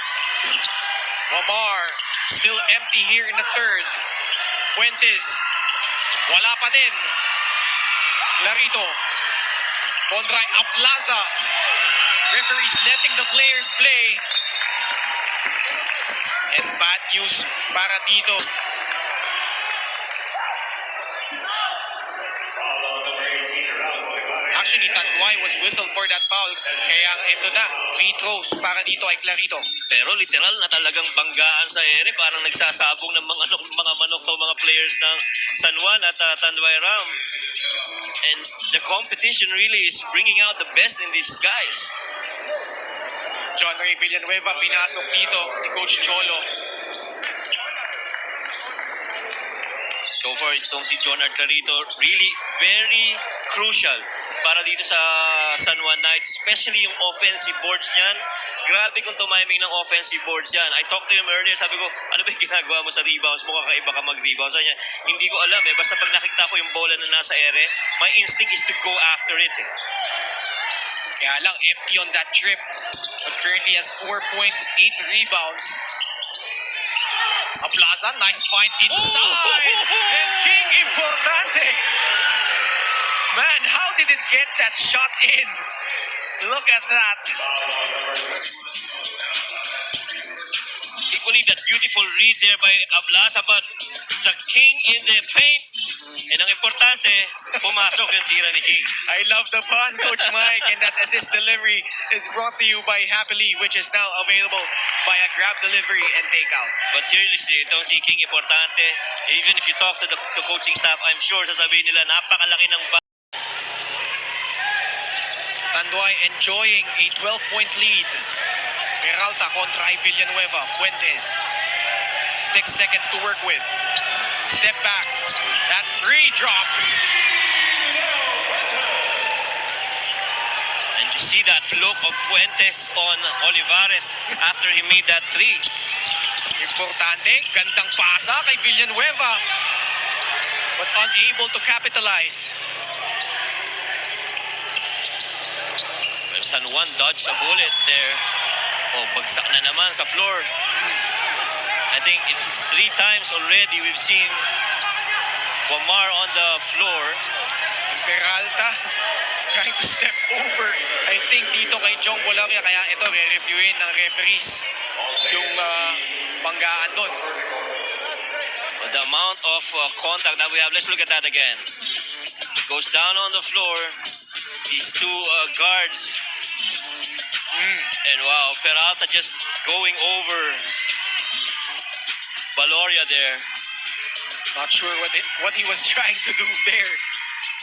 Wamar still empty here in the third. Fuentes. Wala pa din. Clarito. Kontra Aplaza. Referees letting the players play. And bad news para dito. Actually, Tanduay was whistled for that foul. Kaya ito na, free throws para dito ay Clarito. Pero literal na talagang banggaan sa ere. Parang nagsasabong ng mga manok to mga players ng San Juan at Tanduay Ram. And the competition really is bringing out the best in these guys. John Ray Villanueva pinasok dito ni Coach Cholo. So far, itong si John Arcarito, really very crucial para dito sa San Juan Knights, especially yung offensive boards niyan. Grabe kung tumiming ng offensive boards yan. I talked to him earlier, sabi ko, ano ba yung ginagawa mo sa rebounds mo? Kakaiba ka mag-rebound. Sabi niya, hindi ko alam eh. Basta pag nakita ko yung bola na nasa ere, my instinct is to go after it eh. Kaya lang, empty on that trip. But currently has 4 points, 8 rebounds. Aplaza, nice find inside. And King importante. Man, how did it get that shot in? Look at that. Equally, that beautiful read there by Ablasa, but the King in the paint. And ang importante, pumasok yung tira ni King. I love the pun, Coach Mike, and that assist delivery is brought to you by Happily, which is now available via grab delivery and takeout. But seriously, itong si King importante. Even if you talk to the coaching staff, I'm sure sasabihin nila napakalaki ng Tanduay enjoying a 12-point lead. Peralta contra Villanueva. Fuentes. 6 seconds to work with. Step back. That free drops. And you see that look of Fuentes on Olivares after he made that three. Importante. Gandang pasa kay Villanueva. But unable to capitalize. Well, San Juan dodged a bullet there. Oh, bagsak na naman sa floor. I think it's 3 times already we've seen Wamar on the floor. And Peralta trying to step over. I think dito kay Jong Bologna. Kaya ito, re-reviewin ng referees yung banggaan doon. The amount of contact that we have, let's look at that again. Goes down on the floor. These two guards. And wow, Peralta just going over Valoria there. Not sure what he was trying to do there.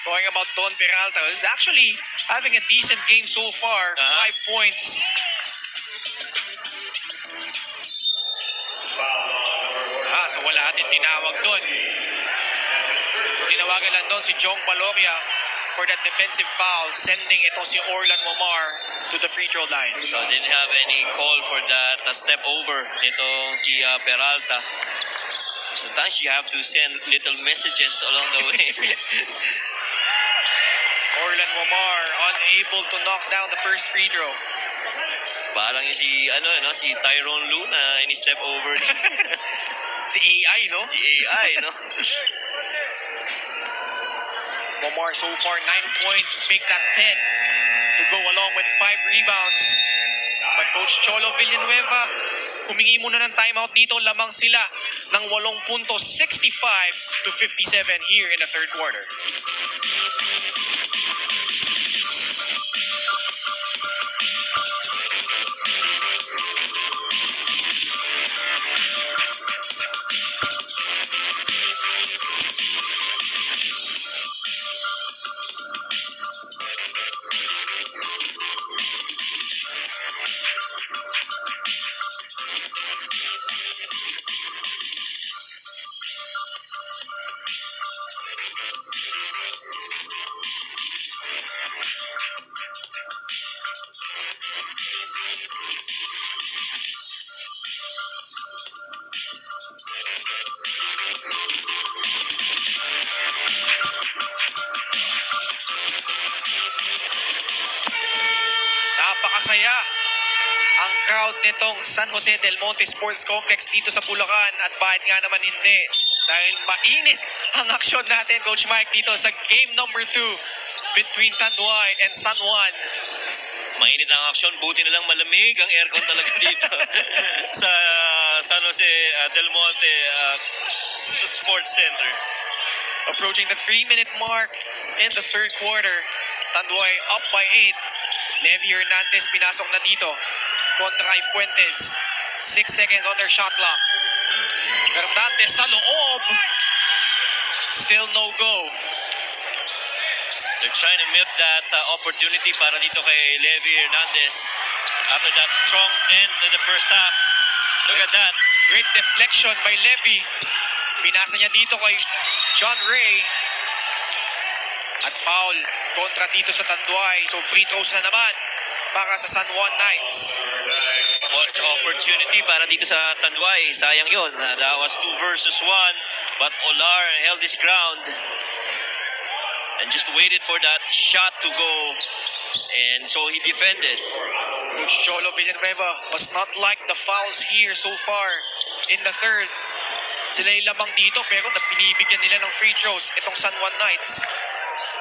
Talking about Don Peralta, he's actually having a decent game so far. 5 points. So wala din tinawag doon. Tinawagan lang doon si Jong Valoria for that defensive foul, sending itong si Orlan Wamar to the free throw line. So didn't have any call for that step over nitong si Peralta. Sometimes you have to send little messages along the way. Orlan Wamar unable to knock down the first free throw. Parang yung si Tyrone Luna ini-step over. Si AI, no? Si AI, no? Wamar so far 9 points, make that 10 to go along with 5 rebounds. But Coach Cholo Villanueva, humingi muna ng timeout dito. Lamang sila ng 8 puntos, 65-57 here in the third quarter. Napakasaya ang crowd nitong San Jose del Monte Sports Complex dito sa Bulacan, at bakit nga naman hindi, dahil mainit ang aksyon natin, Coach Mike, dito sa game number 2 between Tanduay and San Juan. Mainit ang aksyon, buti na lang malamig ang aircon talaga dito sa San Jose del Monte Sports Center. Approaching the 3-minute mark in the third quarter. Tanduay up by 8. Levi Hernandez pinasok na dito kontra kay Fuentes. 6 seconds on their shot clock. Hernandez sa loob. Still no go. They're trying to milk that opportunity para dito kay Levi Hernandez after that strong end of the first half. Look at that. Great deflection by Levi. Pinasa niya dito kay John Ray. At foul kontra dito sa Tanduay. So free throws na naman para sa San Juan Knights. Much opportunity para dito sa Tanduay. Sayang yun. That was 2 versus 1. But Olar held his ground and just waited for that shot to go. And so he defended. Coach Cholo Villanueva must not like the fouls here so far in the third. Sila yung lamang dito pero binibigyan nila ng free throws itong San Juan Knights.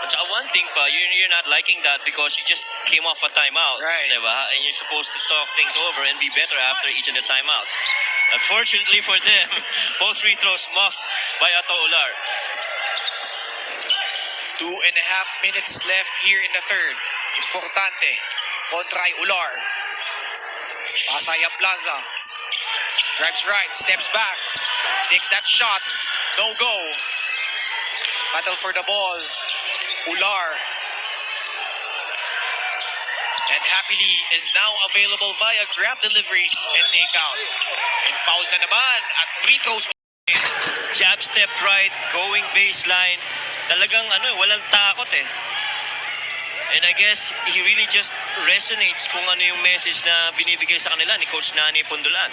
But one thing pa, you're not liking that because you just came off a timeout. Right. Diba? And you're supposed to talk things over and be better after each of the timeouts. Unfortunately for them, both free throws muffed by Ato Olar. 2.5 minutes left here in the third. Importante. Kontra ay Ular. Pasaya Plaza. Drives right. Steps back. Takes that shot. No go. Battle for the ball. Ular. And happily is now available via grab delivery and takeout. And foul na naman at free throws. Jab step right, going baseline. Talagang walang takot eh. And I guess he really just resonates kung ano yung message na binibigay sa kanila ni Coach Nani Pundulan.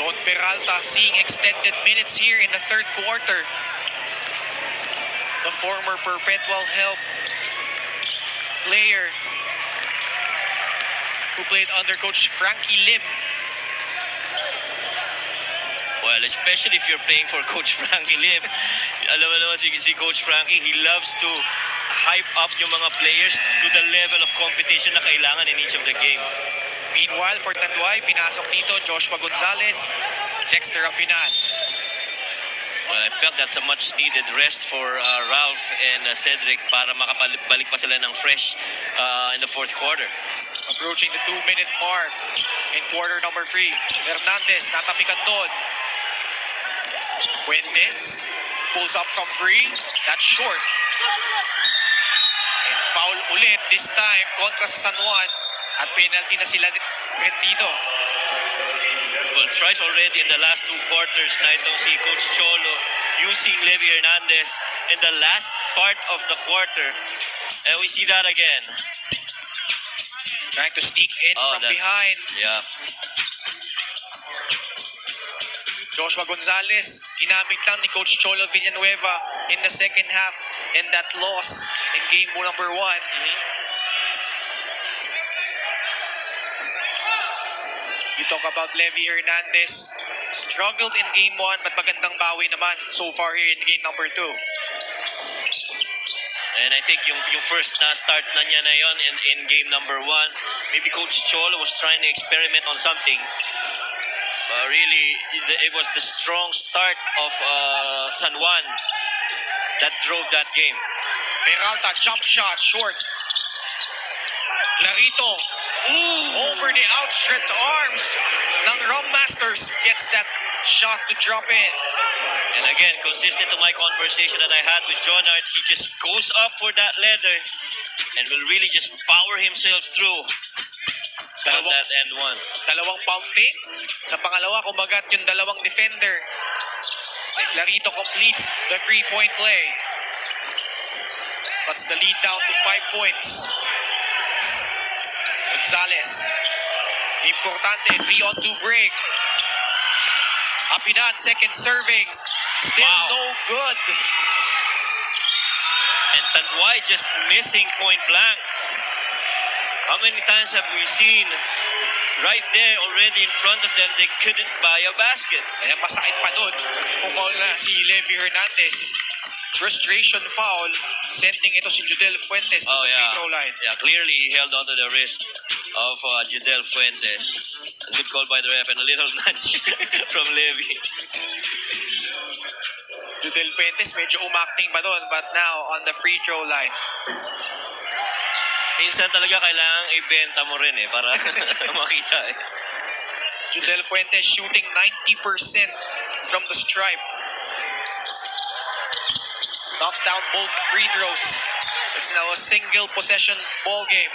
Don Peralta seeing extended minutes here in the third quarter. The former Perpetual Help player who played under Coach Frankie Lim. Well, especially if you're playing for Coach Frankie Lim. Alam mo naman si Coach Frankie, he loves to hype up yung mga players to the level of competition na kailangan in each of the game. Meanwhile, for Tanduay, pinasok dito Joshua Gonzalez, Dexter Apinan. Well, I felt that's a much needed rest for Ralph and Cedric para makabalik pa sila ng fresh in the fourth quarter. Approaching the 2-minute mark in quarter number 3. Hernandez, natapikan doon. Fuentes pulls up from 3. That's short. And foul ulit this time kontra sa San Juan. At penalty na sila rin dito. Well, tries already in the last 2 quarters na itong si Coach Cholo using Levy Hernandez in the last part of the quarter. And we see that again. Trying to sneak in from behind. Yeah. Joshua Gonzalez, ginamit lang ni Coach Cholo Villanueva in the second half in that loss in game number 1. You talk about Levy Hernandez. Struggled in game 1 but magandang bawi naman so far here in game number 2. And I think yung first na start na niya na yon in game number 1, maybe Coach Cholo was trying to experiment on something. Really, it was the strong start of San Juan that drove that game. Peralta, jump shot, short. Clarito, over the outstretched arms ng Rum Masters, gets that shot to drop in. And again, consistent to my conversation that I had with Jonard, he just goes up for that leather and will really just power himself through that end one. Dalawang pump fake. Sa pangalawa, kumagat yung dalawang defender. And Clarito completes the 3-point play. Cuts the lead down to 5 points. Gonzalez. Importante, 3-on-2 break. Apinan, second serving. Still no good. And Tanduay just missing point blank. How many times have we seen right there already in front of them, they couldn't buy a basket? Kaya masakit pa doon. Pumaul na si Levy Hernandez. Frustration foul, sending ito si Judel Fuentes to the free throw line. Yeah, clearly he held onto the wrist of Judel Fuentes. A good call by the ref and a little nudge from Levy. Judel Fuentes medyo umakting pa doon, but now on the free throw line. Minsan talaga kailangang ibenta mo rin para makita Judel Fuentes shooting 90% from the stripe. Knocks down both free throws. It's now a single possession ball game.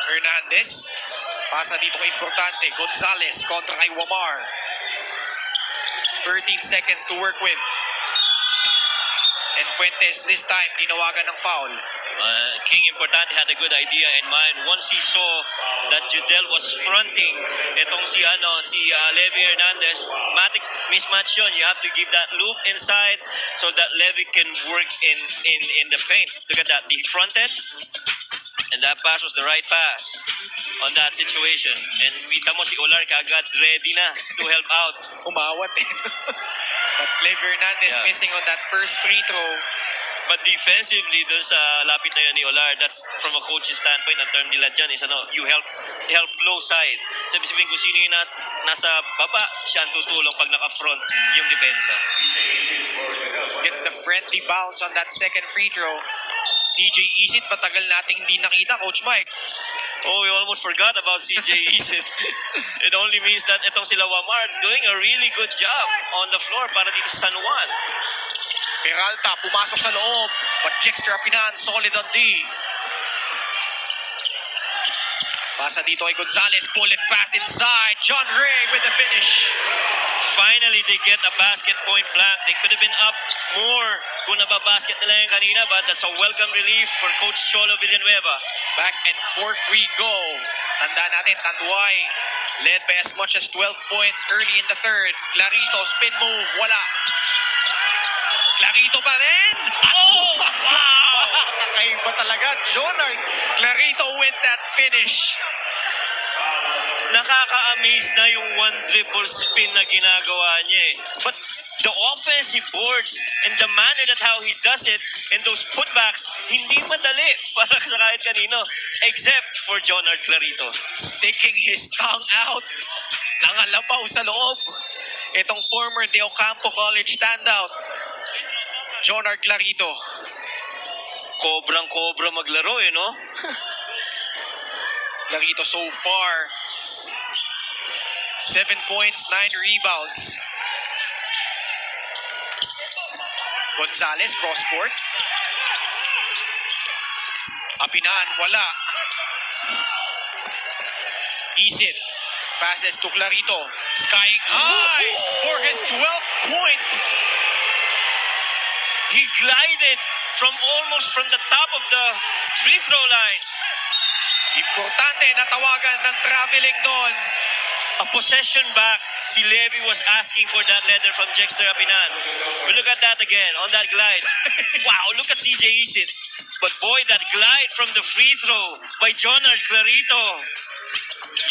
Hernandez. Pasa dito kay importante. Gonzalez kontra kay Wamar. 13 seconds to work with. And Fuentes this time, tinawagan ng foul. King Importante had a good idea in mind. Once he saw that Judel was fronting itong si Levy Hernandez, matic mismatch yun. You have to give that loop inside so that Levy can work in the paint. Look at that. He fronted, and that pass was the right pass on that situation. And kita mo si Olar kagad ready na to help out. Umawat eh. But Levy Hernandez Yeah. missing on that first free throw. But defensively, dun sa lapit na yun ni Olar, that's from a coach's standpoint, ang term nila dyan is you help flow side. Sabi sabihin kung sino yung nasa baba, siya ang tutulong pag naka-front yung depensa. Gets the friendly bounce on that second free throw. CJ Isit, matagal nating hindi nakita, Coach Mike. Oh, we almost forgot about CJ Isit. It only means that itong sila Wamar doing a really good job on the floor para dito sa San Juan. Peralta, pumasok sa loob. But Jexter Apinan, solid on D. Pasa dito kay Gonzalez, bullet pass inside. John Ray with the finish. Finally, they get a basket point blank. They could have been up more kung nababasket nila yung kanina, but that's a welcome relief for Coach Cholo Villanueva. Back and forth we go. Tanda natin, Tanduay led by as much as 12 points early in the third. Clarito, spin move, wala. Clarito pa rin. Oh, wow! Kakaiba talaga. Jonard Clarito with that finish. Nakaka-amaze na yung one dribble spin na ginagawa niya eh. But the offensive boards and the manner that how he does it and those putbacks, hindi madali para sa kahit kanino except for Jonard Clarito. Sticking his tongue out. Nangalabaw sa loob. Itong former De Ocampo College standout. Jonard Clarito. Kobrang-kobra maglaro eh, no? Clarito so far 7 points, 9 rebounds. Gonzalez, cross court. Apinan, wala. Isit. Passes to Clarito. Skying high for his 12th point. He glided almost from the top of the free throw line. Importante na tawagan ng traveling doon. A possession back. Si Levy was asking for that letter from Jexter Apinan. But look at that again, on that glide. Wow, look at CJ Isit. But boy, that glide from the free throw by Jonard Clarito.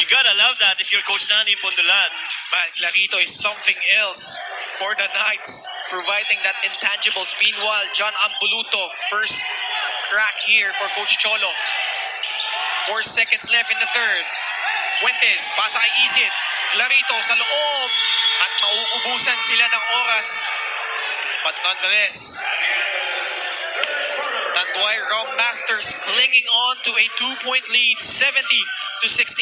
You gotta love that if you're Coach Nani Pondolan. Man, Clarito is something else for the Knights, providing that intangibles. Meanwhile, John Ambuluto, first crack here for Coach Cholo. 4 seconds left in the third. Fuentes, pasa kay Isit. Clarito sa loob. At mauubusan sila ng oras. But nonetheless, Tanduay Rom Masters clinging on to a 2-point lead, 70-68.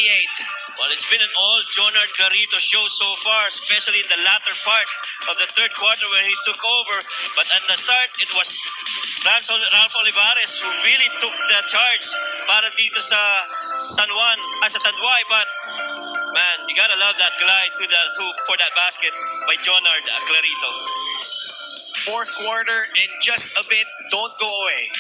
Well, it's been an all Jonard Clarito show so far, especially in the latter part of the third quarter when he took over. But at the start, it was Ralph Olivares who really took the charge para dito sa San Juan, sa Tanduay. But man, you gotta love that glide to the hoop for that basket by Jonard Clarito. Fourth quarter in just a bit. Don't go away.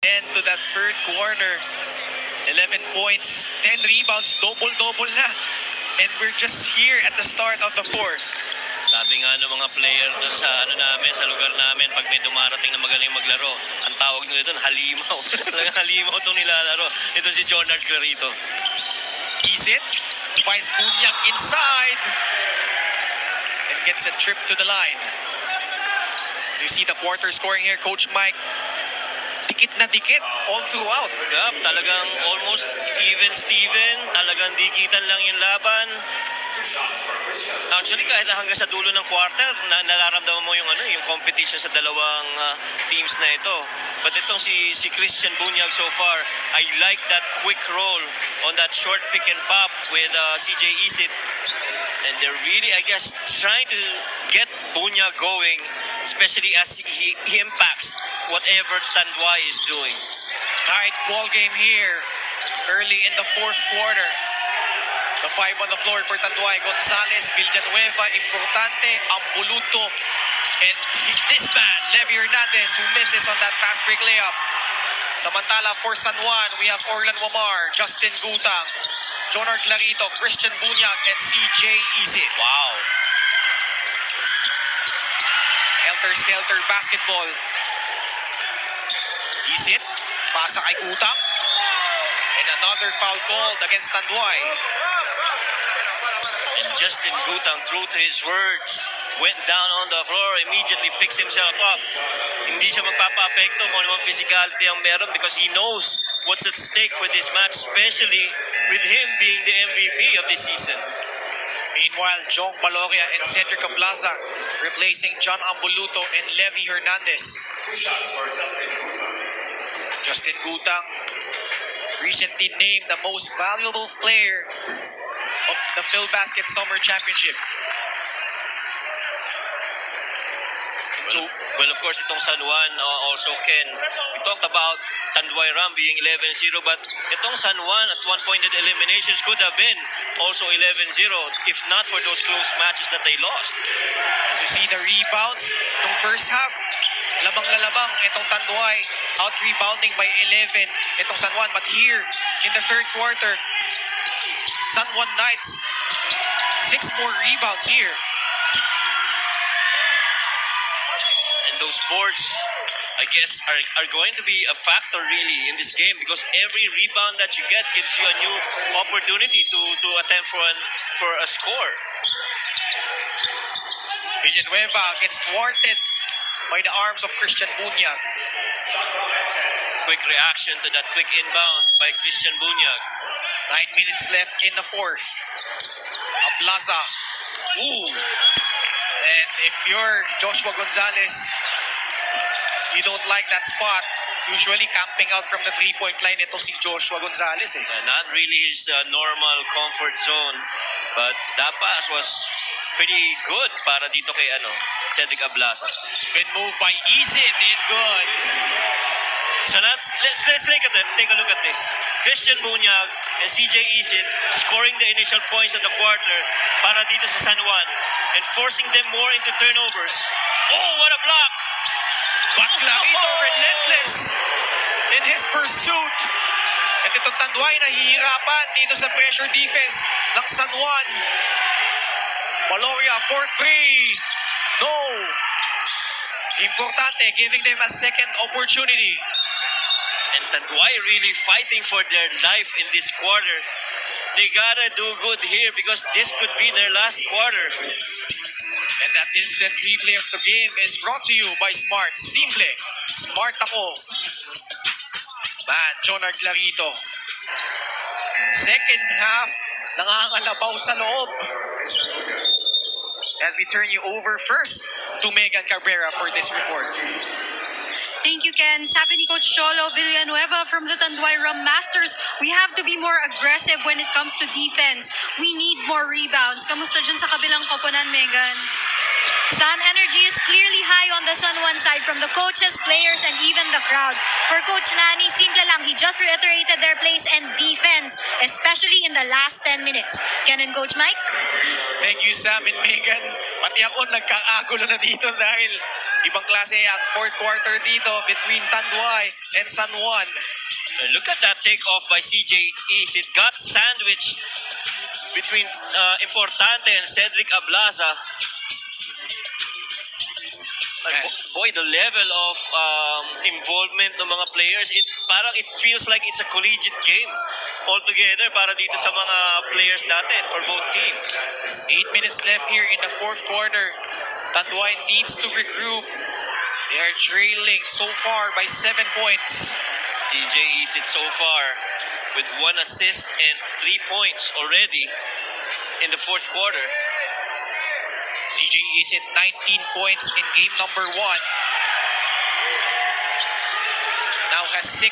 And to that third quarter, 11 points, 10 rebounds, double-double na. And we're just here at the start of the fourth. Sabi nga ng mga player doon sa sa lugar namin, pag may dumarating na magaling maglaro, ang tawag nila doon, halimaw. Talagang halimaw itong nilalaro. Ito si Jonard Clarito. Isit finds Bunyak inside and gets a trip to the line. You see the quarter scoring here, Coach Mike. Dikit na dikit all throughout. Talagang almost even Steven. Talagang dikitan lang yung laban. Actually, kahit hanggang sa dulo ng quarter, nararamdaman mo yung yung competition sa dalawang teams na ito. But itong si Christian Bunyag so far, I like that quick roll on that short pick and pop with CJ Isit. And they're really, I guess, trying to get Bunyag going, especially as he impacts whatever Tanduay is doing. Tight ball game here early in the fourth quarter. The five on the floor for Tanduay: Gonzalez, Villanueva, Importante, Ambuluto, and this man, Levy Hernandez, who misses on that fast break layup. Samantala for San Juan, we have Orlan Wamar, Justin Gutang, Jonard Clarito, Christian Bunyag, and CJ Isit. Wow. Helter-skelter basketball. Isit, pasa kay Gutang. And another foul called against Tanduay. And Justin Gutang, true to his words, went down on the floor, immediately picks himself up. Hindi siya magpapa-apekto kung anong physicality ang meron because he knows what's at stake for this match, especially with him being the MVP of this season. Meanwhile, Jong Baloria and Cedric Ablaza replacing John Ambuluto and Levy Hernandez. Justin Gutang, recently named the most valuable player of the PhilBasket Summer Championship. Well, of course, itong San Juan also, Ken, we talked about Tanduay Ram being 11-0, but itong San Juan at one point in the eliminations could have been also 11-0 if not for those close matches that they lost. As you see the rebounds, nung first half, lamang-lalamang itong Tanduay, out-rebounding by 11 itong San Juan. But here, in the third quarter, San Juan Knights, 6 more rebounds here. And those boards, I guess, are going to be a factor really in this game because every rebound that you get gives you a new opportunity to attempt for a score. Villanueva gets thwarted by the arms of Christian Bunyag. Quick reaction to that quick inbound by Christian Bunyag. 9 minutes left in the fourth. Ablaza. Ooh. And if you're Joshua Gonzalez, you don't like that spot. Usually camping out from the three-point line ito si Joshua Gonzalez. Not really his normal comfort zone, but that pass was pretty good para dito kay Cedric Ablaza. Spin move by Isit is good. So let's take a look at this. Christian Bunyag and CJ Isit scoring the initial points of the quarter para dito sa San Juan and forcing them more into turnovers. Oh, what a block! But Clarito relentless in his pursuit. At itong Tanduay nahihirapan dito sa pressure defense ng San Juan. Baloria for three. No. Importante, giving them a second opportunity. And Tanduay really fighting for their life in this quarter. They gotta do good here because this could be their last quarter. And that instant replay of the game is brought to you by Smart. Simple. Smart ako. Man, Jonard Clarito. Second half, nangangalabaw sa loob. As we turn you over first to Megan Cabrera for this report. Thank you, Ken. Sabi ni Coach Cholo Villanueva from the Tanduay Rum Masters, we have to be more aggressive when it comes to defense. We need more rebounds. Kamusta dyan sa kabilang koponan, Megan? Sun energy is clearly high on the San Juan side from the coaches, players, and even the crowd. For Coach Nani, simple lang. He just reiterated their plays and defense, especially in the last 10 minutes. Ken and Coach Mike? Thank you, Sam and Megan. Pati ako nagkakagulo na dito dahil ibang klase ang fourth quarter dito between Tanduay and San Juan. Look at that takeoff by CJ East. It got sandwiched between Importante and Cedric Ablaza. Boy, the level of involvement ng mga players, it feels like it's a collegiate game altogether para dito sa mga players natin for both teams. 8 minutes left here in the fourth quarter. Tanduay needs to regroup. They are trailing so far by 7 points. CJ Isit so far with 1 assist and 3 points already. in the fourth quarter. CJ Isit 19 points in game number 1. Now has 6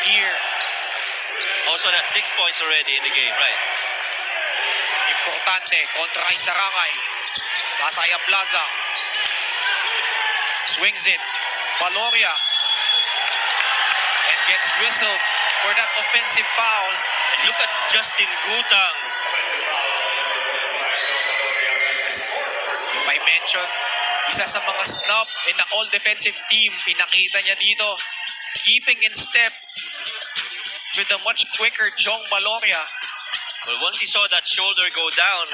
here. Also, that's 6 points already in the game, right? Importante kontra kay Sarangay. Masaya Plaza. Swings it. Valoria. And gets whistled for that offensive foul. And look at Justin Gutang. If I mention, isa sa mga snub in the all-defensive team, pinakita niya dito. Keeping in step with the much quicker Jong Valoria. Well, once he saw that shoulder go down,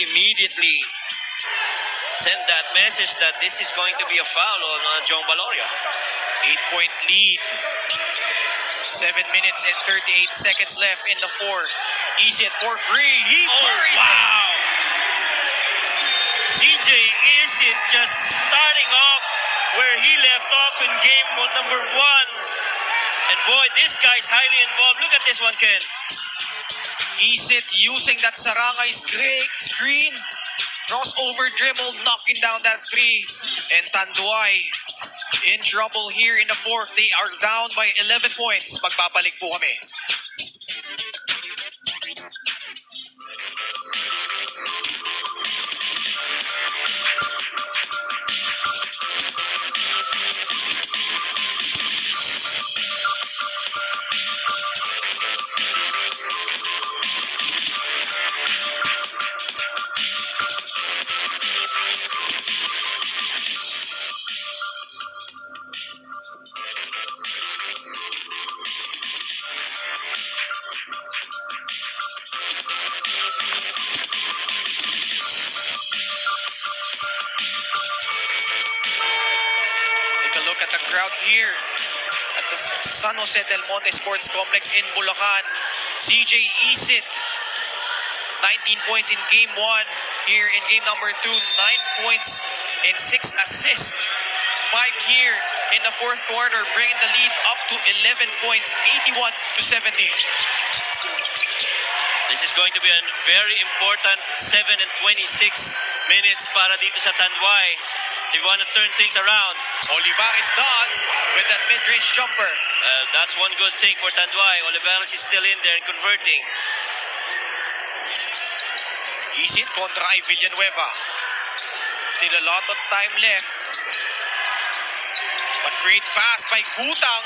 immediately sent that message that this is going to be a foul on Jong Valoria. 8-point lead. 7 minutes and 38 seconds left in the fourth. Easy it for free. He buries it. Wow! CJ Isit just starting off where he left off in game number 1. And boy, this guy's highly involved. Look at this one, Ken. Isit using that Sarangay screen. Crossover dribble, knocking down that three. And Tanduay in trouble here in the fourth. They are down by 11 points. Magbabalik po kami. At the crowd here at the San Jose del Monte Sports Complex in Bulacan. CJ Isit, 19 points in game 1. Here in game number 2, 9 points and 6 assists. 5 here in the fourth quarter, bringing the lead up to 11 points, 81-70. This is going to be a very important 7 and 26 minutes para dito sa Tanduay. They want to turn things around. Olivares does with that mid-range jumper. That's one good thing for Tanduay. Olivares is still in there and converting. Isit kontra ay Villanueva. Still a lot of time left. But great pass by Gutang.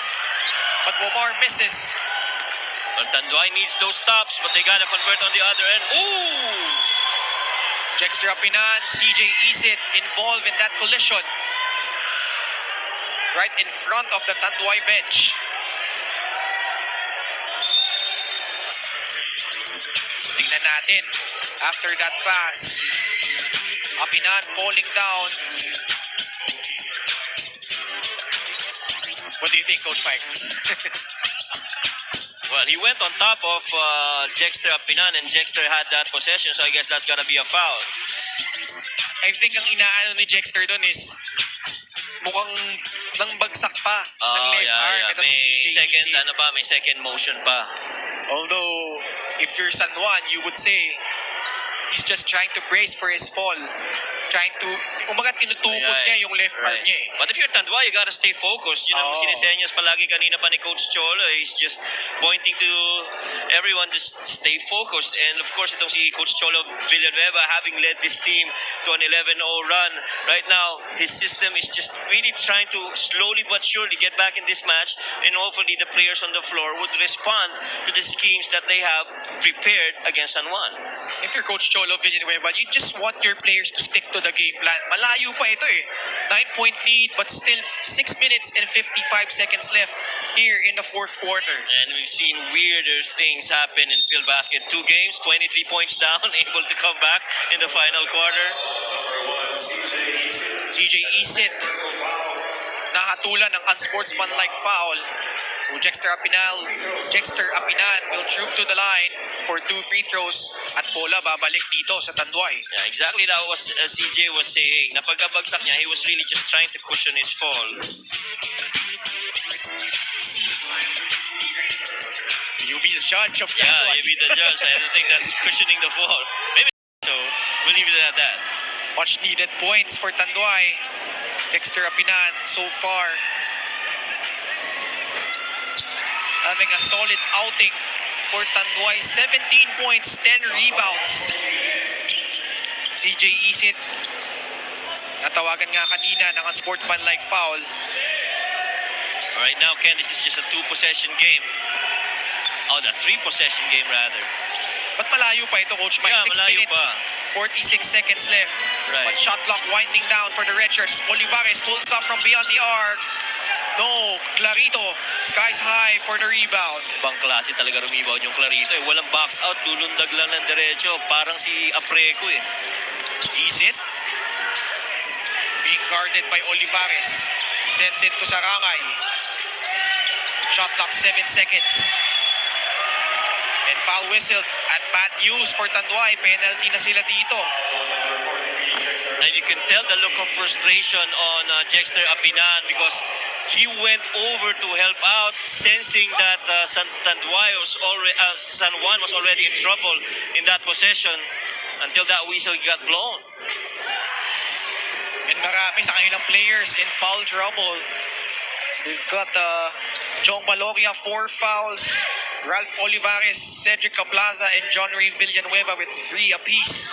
But Womar misses. Well, Tanduay needs those stops, but they gotta convert on the other end. Ooh! Dexter Apinan, CJ Isit involved in that collision. Right in front of the Tanduay bench. Tingnan natin. After that pass, Apinan falling down. What do you think, Coach Mike? Well, he went on top of Dexter Apinan, and Dexter had that possession, so I guess that's gotta be a foul. I think ang inaano ni Dexter doon is mukhang nang bagsak pa ng left arm. Ito si CJ second, Isit. may second motion pa. Although, if you're San Juan, you would say he's just trying to brace for his fall. Trying to, umaga tinutukod niya yung left arm niya eh. But if you're Tanduay, you gotta stay focused. You know, sinesenyas palagi kanina pa ni Coach Cholo. He's just pointing to everyone to stay focused. And of course, itong si Coach Cholo Villanueva, having led this team to an 11-0 run, right now, his system is just really trying to slowly but surely get back in this match. And hopefully, the players on the floor would respond to the schemes that they have prepared against San Juan. If you're Coach Cholo Villanueva, you just want your players to stick to the game plan. Malayo pa ito eh. 9-point lead, but still 6 minutes and 55 seconds left here in the fourth quarter. And we've seen weirder things happen in field basket. 2 games, 23 points down, able to come back in the final quarter. CJ Isit nahatulan ng unsportsmanlike foul. So Dexter Apinan will troop to the line for 2 free throws at bola babalik dito sa Tanduay. Yeah, exactly that was CJ was saying. Napagkabagsak niya, he was really just trying to cushion his fall. You be the judge of that Yeah, one. you be the judge. I don't think that's cushioning the fall. Maybe so. We'll leave it at that. Much needed points for Tanduay. Dexter Apinan so far having a solid outing for Tanduay. 17 points, 10 rebounds. CJ Isit, natawagan nga kanina ng unsportsmanlike foul. Right now, Ken, this is just a 2-possession game. Oh, the 3-possession game rather. But malayo pa ito, Coach Mike. Yeah, 6 malayo minutes, pa. 46 seconds left. Right. But shot clock winding down for the Redshirts. Olivares pulls up from beyond the arc. No, Clarito, skies high for the rebound. Ibang klase talaga rebound yung Clarito. Eh. Walang box out, lulundag lang ng derecho. Parang si Apreco eh. Isit. Being guarded by Olivares. Sends it to Sarangay. Shot clock 7 seconds. And foul whistle at bad news for Tanduay. Penalty na sila dito. And you can tell the look of frustration on Dexter Apinan because he went over to help out, sensing that San Juan was already in trouble in that possession until that whistle got blown. And marami sa kanilang players in foul trouble. They've got Jong Balogia, 4 fouls. Ralph Olivares, Cedric Caplaza, and John Ray Villanueva with 3 apiece.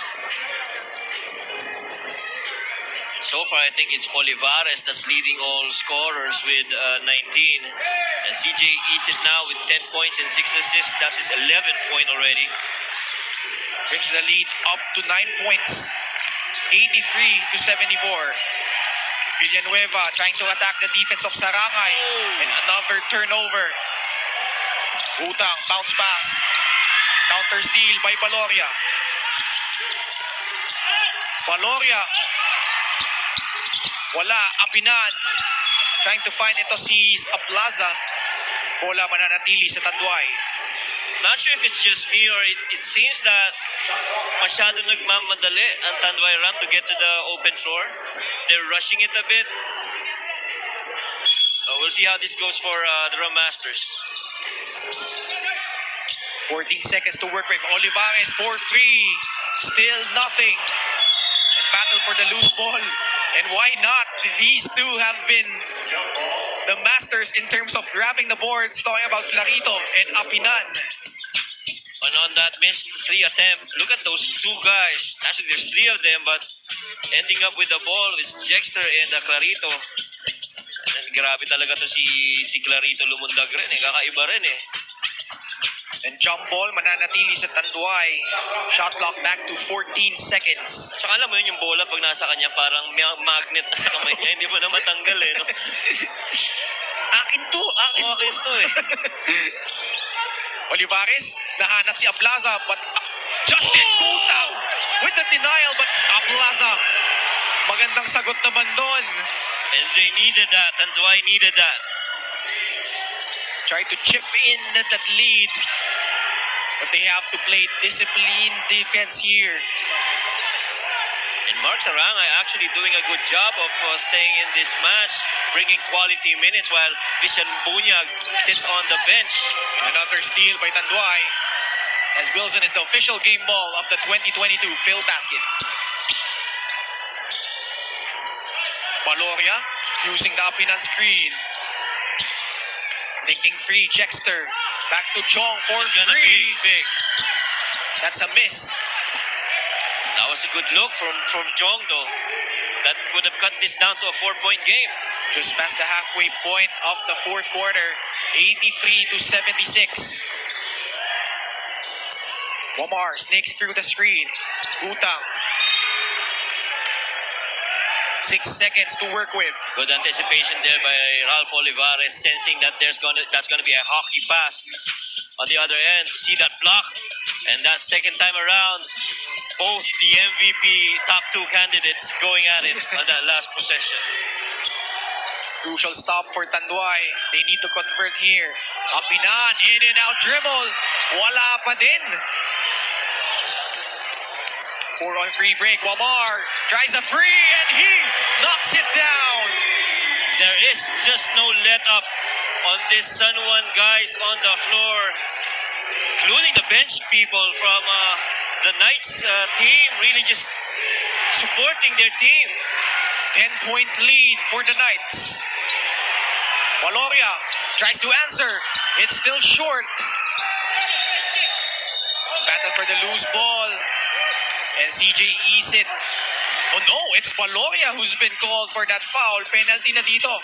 So far, I think it's Olivares that's leading all scorers with 19. And CJ Isit now with 10 points and 6 assists. That's his 11th point already. Brings the lead up to 9 points. 83-74. Villanueva trying to attack the defense of Sarangay. And another turnover. Utang, bounce pass. Counter steal by Baloria. Baloria. Wala, Apinan. Trying to find ito si Aplaza. Bola mananatili sa Tanduay. Not sure if it's just me or it seems that masyado nagmamadali ang Tanduay run to get to the open floor. They're rushing it a bit. We'll see how this goes for the Rum Masters. 14 seconds to work with. Olivares for 3. Still nothing. And battle for the loose ball. And why not? These two have been the masters in terms of grabbing the boards. Talking about Clarito and Apinan. And on that missed 3 attempt, look at those 2 guys. Actually, there's 3 of them, but ending up with the ball is Dexter and Clarito. And grabe talaga to si Clarito lumundag rin eh. Kakaiba rin eh. And jump ball mananatili sa Tanduay. Shot clock back to 14 seconds. Tsaka alam mo yun yung bola pag nasa kanya parang magnet na sa kamay niya. Hindi mo na matanggal eh. No? Akin to eh. Olivares, nahanap si Aplaza, but Justin Gutao with the denial, but Aplaza, magandang sagot naman doon. And they needed that. Tanduay needed that. Tried to chip in that lead, but they have to play disciplined defense here. And Mark Sarangay actually doing a good job of staying in this match, bringing quality minutes while Vision Bunyag sits on the bench. Another steal by Tanduay, as Wilson is the official game ball of the 2022 Phil Basket. Baloria using the Apinan screen. Thinking free, Dexter. Back to Jong for It's gonna 3. be big. That's a miss. That was a good look from Jong though. That would have cut this down to a 4-point game. Just past the halfway point of the fourth quarter. 83-76. Wamar sneaks through the screen. Utang. 6 seconds to work with. Good anticipation there by Ralph Olivares, sensing that that's gonna be a hockey pass. On the other end, see that block, and that second time around, both the MVP top 2 candidates going at it on that last possession. Crucial stop for Tanduay. They need to convert here. Apinan, in and out dribble. Wala pa din. 4-on-3 break. Wamar tries a free and he knocks it down. There is just no let up on this San Juan guys on the floor. including the bench people from the Knights team, really just supporting their team. 10-point lead for the Knights. Valoria tries to answer. It's still short. Battle for the loose ball. And CJ Isit. Oh no, it's Valoria who's been called for that foul. Penalty na dito.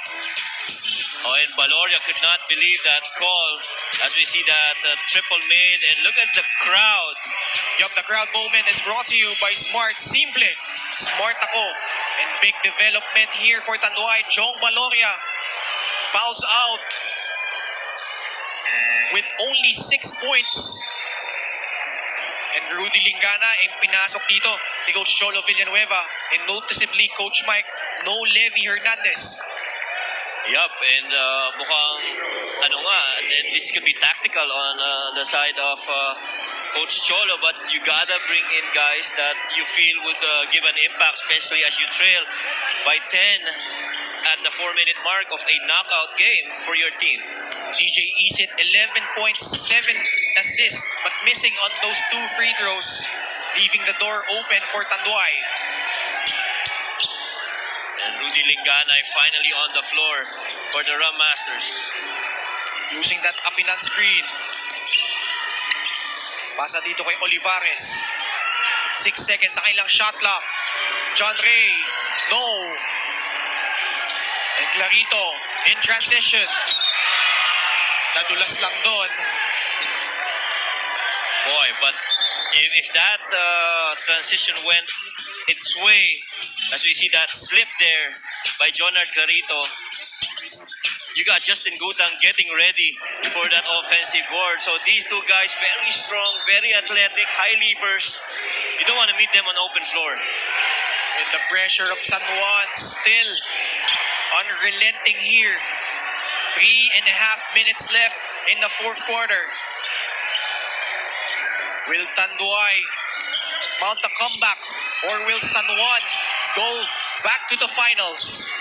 Oh, and Valoria could not believe that call as we see that triple made. And look at the crowd. Yup, the crowd moment is brought to you by Smart. Simple. Smart ako. And big development here for Tanduay. Jong Valoria fouls out with only 6 points. And Rudy Lingana ay pinasok dito ni Coach Cholo Villanueva. And noticeably, Coach Mike, no Levy Hernandez. Yup, and mukhang and this could be tactical on the side of Coach Cholo, but you gotta bring in guys that you feel would give an impact, especially as you trail by 10 at the 4-minute mark of a knockout game for your team. CJ Isit, 11.7 assists, but missing on those 2 free throws, leaving the door open for Tanduay. And Rudy Lingana finally on the floor for the Rum Masters. Using that Apinan screen. Pasa dito kay Olivares. 6 seconds sa kanilang shot clock. John Ray, no. And Clarito in transition. Nadulas lang doon. Boy, but if that transition went its way, as we see that slip there by Jonard Clarito, you got Justin Gutang getting ready for that offensive board. So these two guys, very strong, very athletic, high leapers. You don't want to meet them on open floor. And the pressure of San Juan still unrelenting here. 3.5 minutes left in the 4th quarter. Will Tanduay mount the comeback, or will San Juan go back to the finals?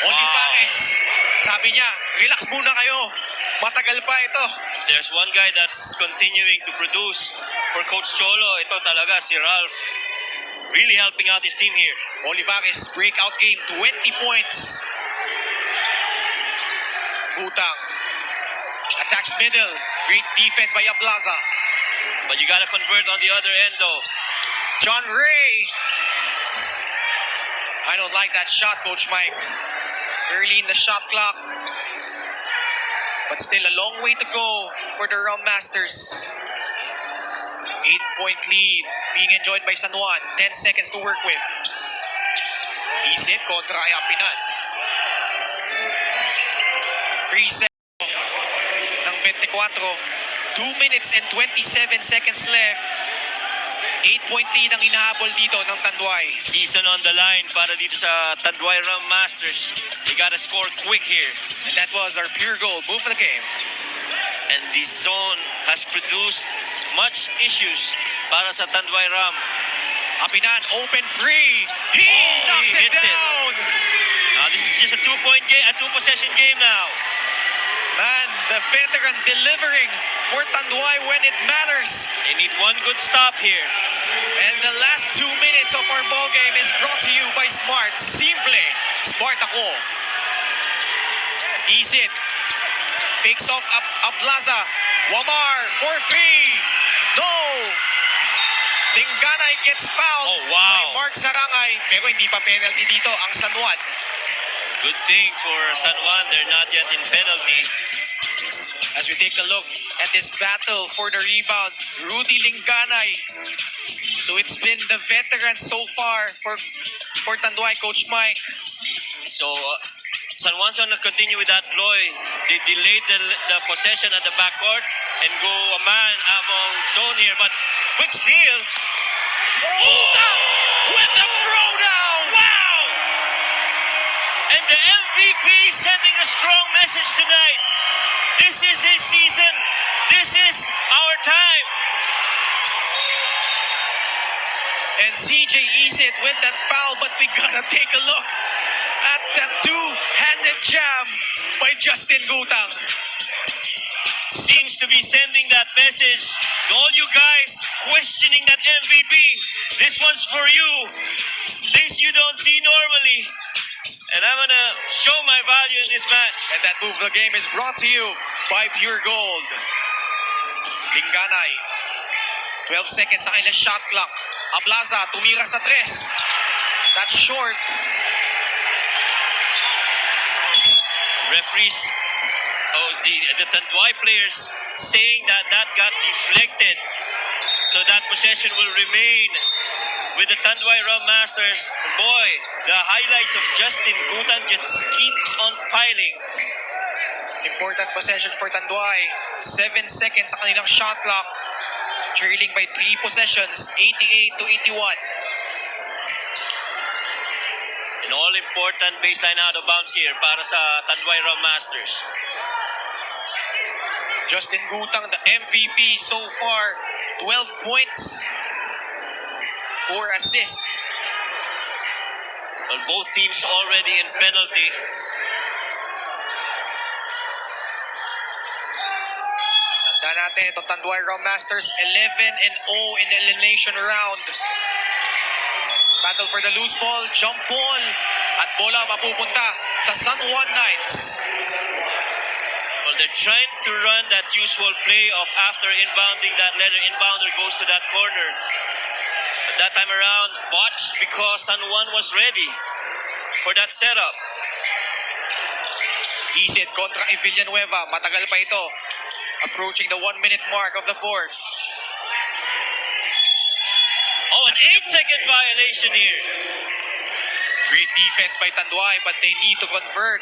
Olivares, sabi niya, relax muna kayo. Matagal pa ito. There's one guy that's continuing to produce for Coach Cholo. Ito talaga si Ralph. Really helping out his team here. Olivares, breakout game, 20 points. Gutang attacks middle. Great defense by Aplaza. But you gotta convert on the other end though. John Ray. I don't like that shot, Coach Mike. Early in the shot clock. But still a long way to go for the Rum Masters. 8-point lead being enjoyed by San Juan. 10 seconds to work with. Isit kontra ay Apinan. Free set ng 24. 2 minutes and 27 seconds left. 8-point lead ang inahabol dito ng Tanduay. Season on the line para dito sa Tanduay Rum Masters. They gotta score quick here. And that was our pure goal move of the game. And this zone has produced much issues para sa Tanduay Rum. Apinan, open free. He knocks it hits it. down. Now this is just a 2-point game, a 2-possession game now. Man, the veteran delivering for Tanduay when it matters. They need one good stop here. And the last 2 minutes of our ball game is brought to you by Smart. Simple. Smart ako. Isit. Fakes off Aplaza. Wamar for 3. No. Linganay gets fouled Oh, wow. by Mark Sarangay. Pero hindi pa penalty dito ang San Juan. Good thing for San Juan, they're not yet in penalty. As we take a look at this battle for the rebound, Rudy Linganay. So it's been the veterans so far for Tanduay, Coach Mike. So San Juan's gonna continue with that ploy. They delayed the possession at the backcourt and go a man among zone here. But quick steal. With the throwdown! Wow! And the MVP sending a strong message tonight. This is his season. This is our time. And CJ Isit with that foul, but we gotta take a look at that two-handed jam by Justin Gutang. Seems to be sending that message To all you guys questioning that MVP, this one's for you. Things you don't see normally. And I'm gonna show my value in this match. And that move of the game is brought to you by Pure Gold. Linganay. 12 seconds sa kanilang shot clock. Ablaza, tumira sa 3. That's short. Referees, the Tanduay players saying that got deflected. So that possession will remain with the Tanduay Rum Masters. Boy, the highlights of Justin Gutan just keeps on piling. Important possession for Tanduay. 7 seconds sa kanilang shot clock. Trailing by 3 possessions, 88-81. An all-important baseline out of bounds here para sa Tanduay Rum Masters. Justin Gutang, the MVP so far. 12 points, 4 assists. Well, both teams already in penalty. Tanda natin, itong Tanduay Rum Masters, 11-0 in the elimination round. Battle for the loose ball, jump ball, at bola mapupunta sa San Juan Knights. Well, they're trying to run that usual play of after inbounding, that letter inbounder goes to that corner. But that time around, botched because San Juan was ready for that setup. Isid kontra kay Villanueva, matagal pa ito. Approaching the 1-minute mark of the fourth. Oh, an 8-second violation here. Great defense by Tanduay, but they need to convert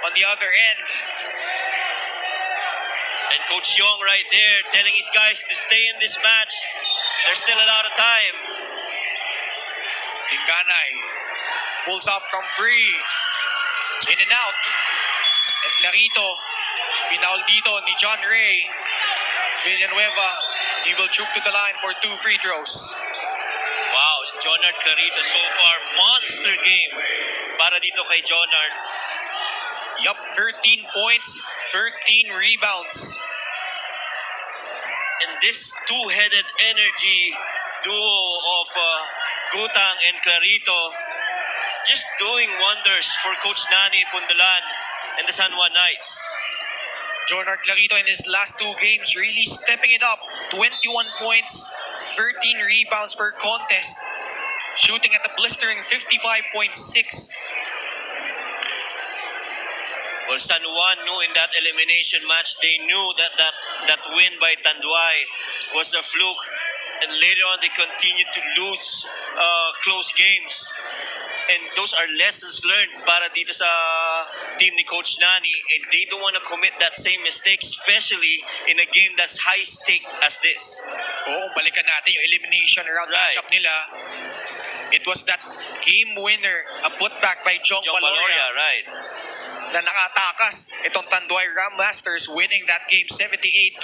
on the other end. And Coach Yong right there telling his guys to stay in this match. There's still a lot of time. Linganay pulls up from free. In and out. And Clarito, pinaul dito ni John Ray. Villanueva, he will choke to the line for 2 free throws. Wow, Jonard Clarito so far, monster game para dito kay Jonard. Yup, 13 points, 13 rebounds. And this two-headed energy duo of Gutang and Clarito just doing wonders for Coach Nani Pundalan and the San Juan Knights. Jonard Clarito in his last 2 games really stepping it up. 21 points, 13 rebounds per contest. Shooting at a blistering 55.6. Well, San Juan knew in that elimination match, they knew that win by Tanduay was a fluke. And later on, they continued to lose close games. And those are lessons learned para dito sa team ni Coach Nani. And they don't want to commit that same mistake, especially in a game that's high stake as this. Oo, balikan natin yung elimination round Right. matchup nila. It was that game winner, a putback by Jong John Valoria, Valoria, right. na nakatakas itong Tanduay Ram Masters, winning that game 78-76.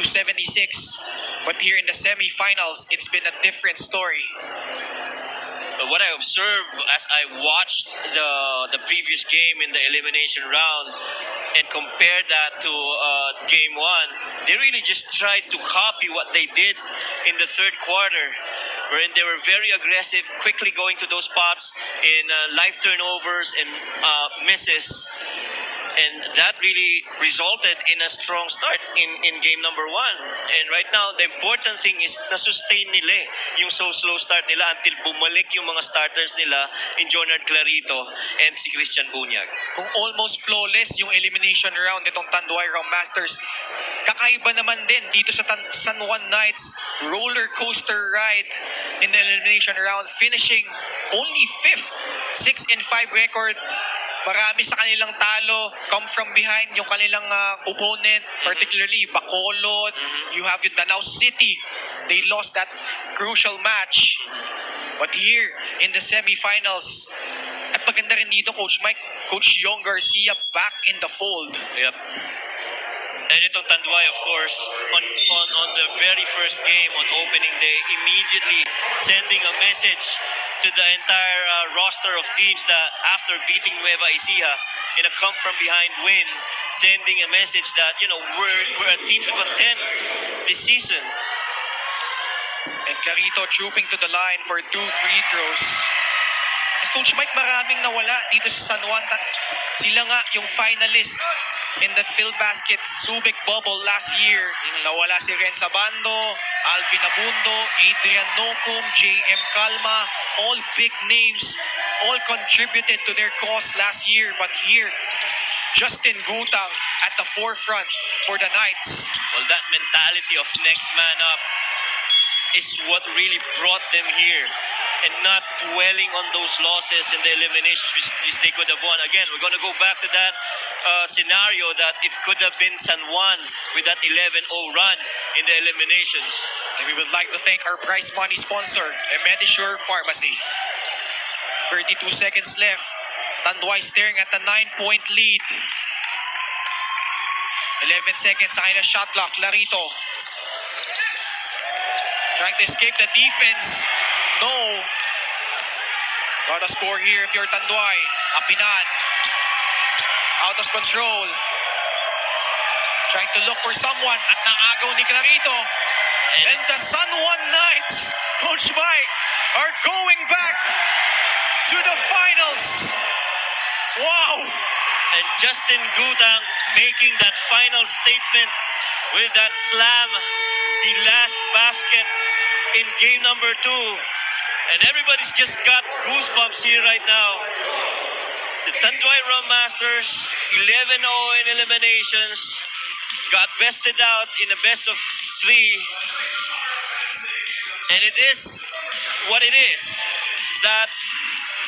But here in the semifinals, it's been a different story. But what I observed as I watched the previous game in the elimination round and compared that to game 1, they really just tried to copy what they did in the third quarter, wherein they were very aggressive, quickly going to those spots in live turnovers and misses. And that really resulted in a strong start in game number 1. And right now, the important thing is na-sustain nila yung so slow start nila until bumalik yung mga starters nila in Jonard Clarito and si Christian Bunyag. Kung almost flawless yung elimination round nitong Tanduay Ram Masters, kakaiba naman din dito sa San Juan Knights roller coaster ride in the elimination round, finishing only 5th, 6-5 record. Marami sa kanilang talo, come from behind yung kanilang opponent, particularly Bacolod. You have yung Danao City. They lost that crucial match. But here in the semifinals, at maganda rin dito, Coach Mike, Coach Yong Garcia back in the fold. Yep. And itong Tanduay, of course, on the very first game on opening day, immediately sending a message to the entire roster of teams that after beating Nueva Ecija in a come-from-behind win, sending a message that, you know, we're a team to contend this season. And Clarito trooping to the line for 2 free throws. And Coach Mike, maraming nawala dito sa San Juan. Sila nga yung finalist in the PhilBasket Subic Bubble last year. Nawala si Ren Sabando, Alvin Abundo, Adrian Nocum, JM Calma. All big names, all contributed to their cause last year. But here, Justin Gutang at the forefront for the Knights. Well, that mentality of next man up is what really brought them here, and not dwelling on those losses and the eliminations which they could have won. Again, we're going to go back to that scenario that it could have been San Juan with that 11-0 run in the eliminations. And we would like to thank our prize money sponsor, Medisure Pharmacy. 32 seconds left. Tanduay staring at the 9-point lead. 11 seconds sa kanilang shot clock. Larito trying to escape the defense. No. Got a score here if you're Tanduay. Apinan. Out of control. Trying to look for someone at naagaw ni Clarito. And the San Juan Knights, Coach Mike, are going back to the finals. Wow. And Justin Gutang making that final statement with that slam, the last basket in game number 2. And everybody's just got goosebumps here right now. The Tanduay Rum Masters, 11-0 in eliminations, got bested out in a best of 3. And it is what it is, that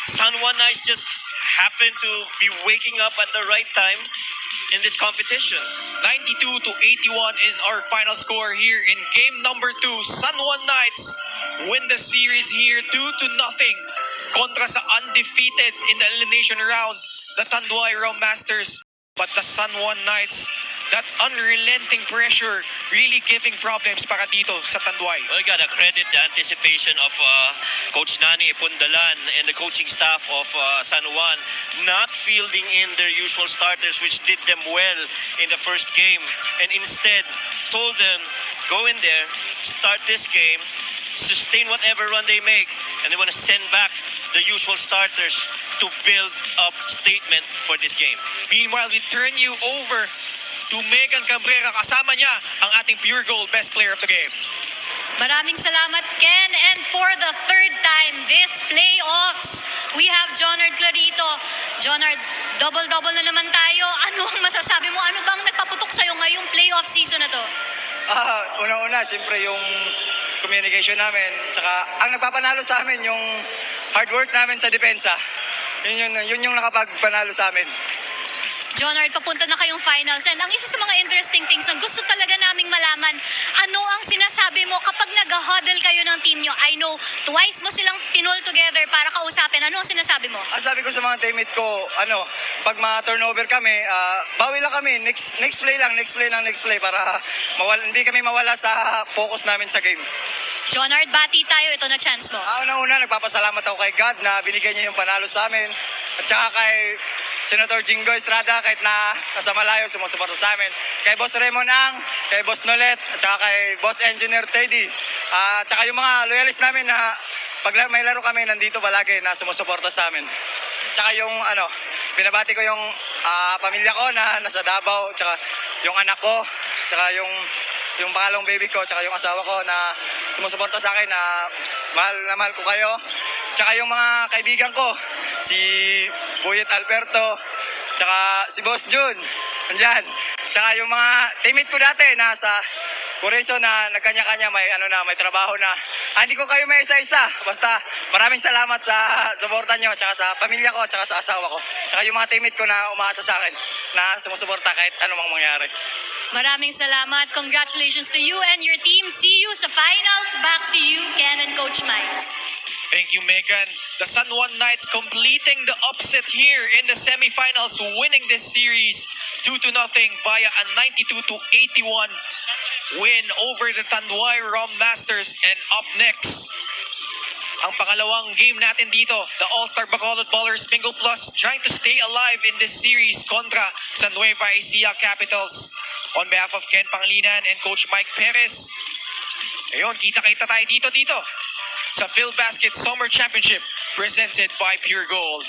San Juan Knights just happen to be waking up at the right time in this competition. 92-81 is our final score here in game number 2. San Juan Knights win the series here 2-0 kontra sa undefeated in the elimination round, the Tanduay Rum Masters. But the San Juan Knights, that unrelenting pressure really giving problems para dito sa Tanduay. Well, gotta credit the anticipation of Coach Nani Pundalan and the coaching staff of San Juan not fielding in their usual starters, which did them well in the first game, and instead told them, go in there, start this game, sustain whatever run they make, and they want to send back the usual starters to build up statement for this game. Meanwhile, we turn you over to Megan Cabrera. Kasama niya ang ating Pure Gold Best Player of the Game. Maraming salamat, Ken. And for the third time this playoffs, we have Jonard Clarito. Jonard, double-double na naman tayo. Ano ang masasabi mo? Ano bang nagpaputok sa'yo ngayong playoff season na to? Una-una, siyempre yung communication namin. Tsaka ang nagpapanalo sa amin yung hard work namin sa depensa. Yun yung nakapagpanalo sa amin. Jonard, papunta na kayong finals. And ang isa sa mga interesting things na gusto talaga naming malaman, ano ang sinasabi mo kapag nag-huddle kayo ng team nyo? I know, twice mo silang pinul together para kausapin. Ano ang sinasabi mo? Ang sabi ko sa mga teammate ko, pag ma-turnover kami, bawi lang kami. Next play para hindi kami mawala sa focus namin sa game. Jonard, bati tayo. Ito na chance mo. Una-una, nagpapasalamat ako kay God na binigay niya yung panalo sa amin. At saka kay Senator Jingo Estrada, kahit na nasa malayo, sumusuporta sa amin. Kay Boss Raymond Ang, kay Boss Nolet, at saka kay Boss Engineer Teddy. At saka yung mga loyalist namin na pag may laro kami, nandito palagi na sumusuporta sa amin. At saka yung binabati ko yung pamilya ko na nasa Davao, at saka yung anak ko, at saka yung pangalawang baby ko, tsaka yung asawa ko na sumusuporta sa akin na mahal ko kayo. Tsaka yung mga kaibigan ko, si Buyet Alberto, tsaka si Boss Jun, andyan. Tsaka yung mga teammate ko dati na sa Corazon na nagkanya-kanya, may trabaho na. Hindi ko kayo may isa-isa. Basta maraming salamat sa suporta nyo, tsaka sa pamilya ko, tsaka sa asawa ko. Tsaka yung mga teammate ko na umaasa sa akin na sumusuporta kahit anumang mangyari. Maraming salamat. Congratulations to you and your team. See you sa finals. Back to you, Ken and Coach Mike. Thank you, Megan. The San Juan Knights completing the upset here in the semifinals, winning this series 2-0 via a 92-81 win over the Tanduay Rum Masters. And up next, ang pangalawang game natin dito, the All-Star Bacolod Ballers Bingo Plus trying to stay alive in this series kontra sa Nueva Ecija Capitals. On behalf of Ken Pangilinan and Coach Mike Perez, Ayun, kita-kita tayo dito sa PhilBasket Summer Championship presented by Pure Gold.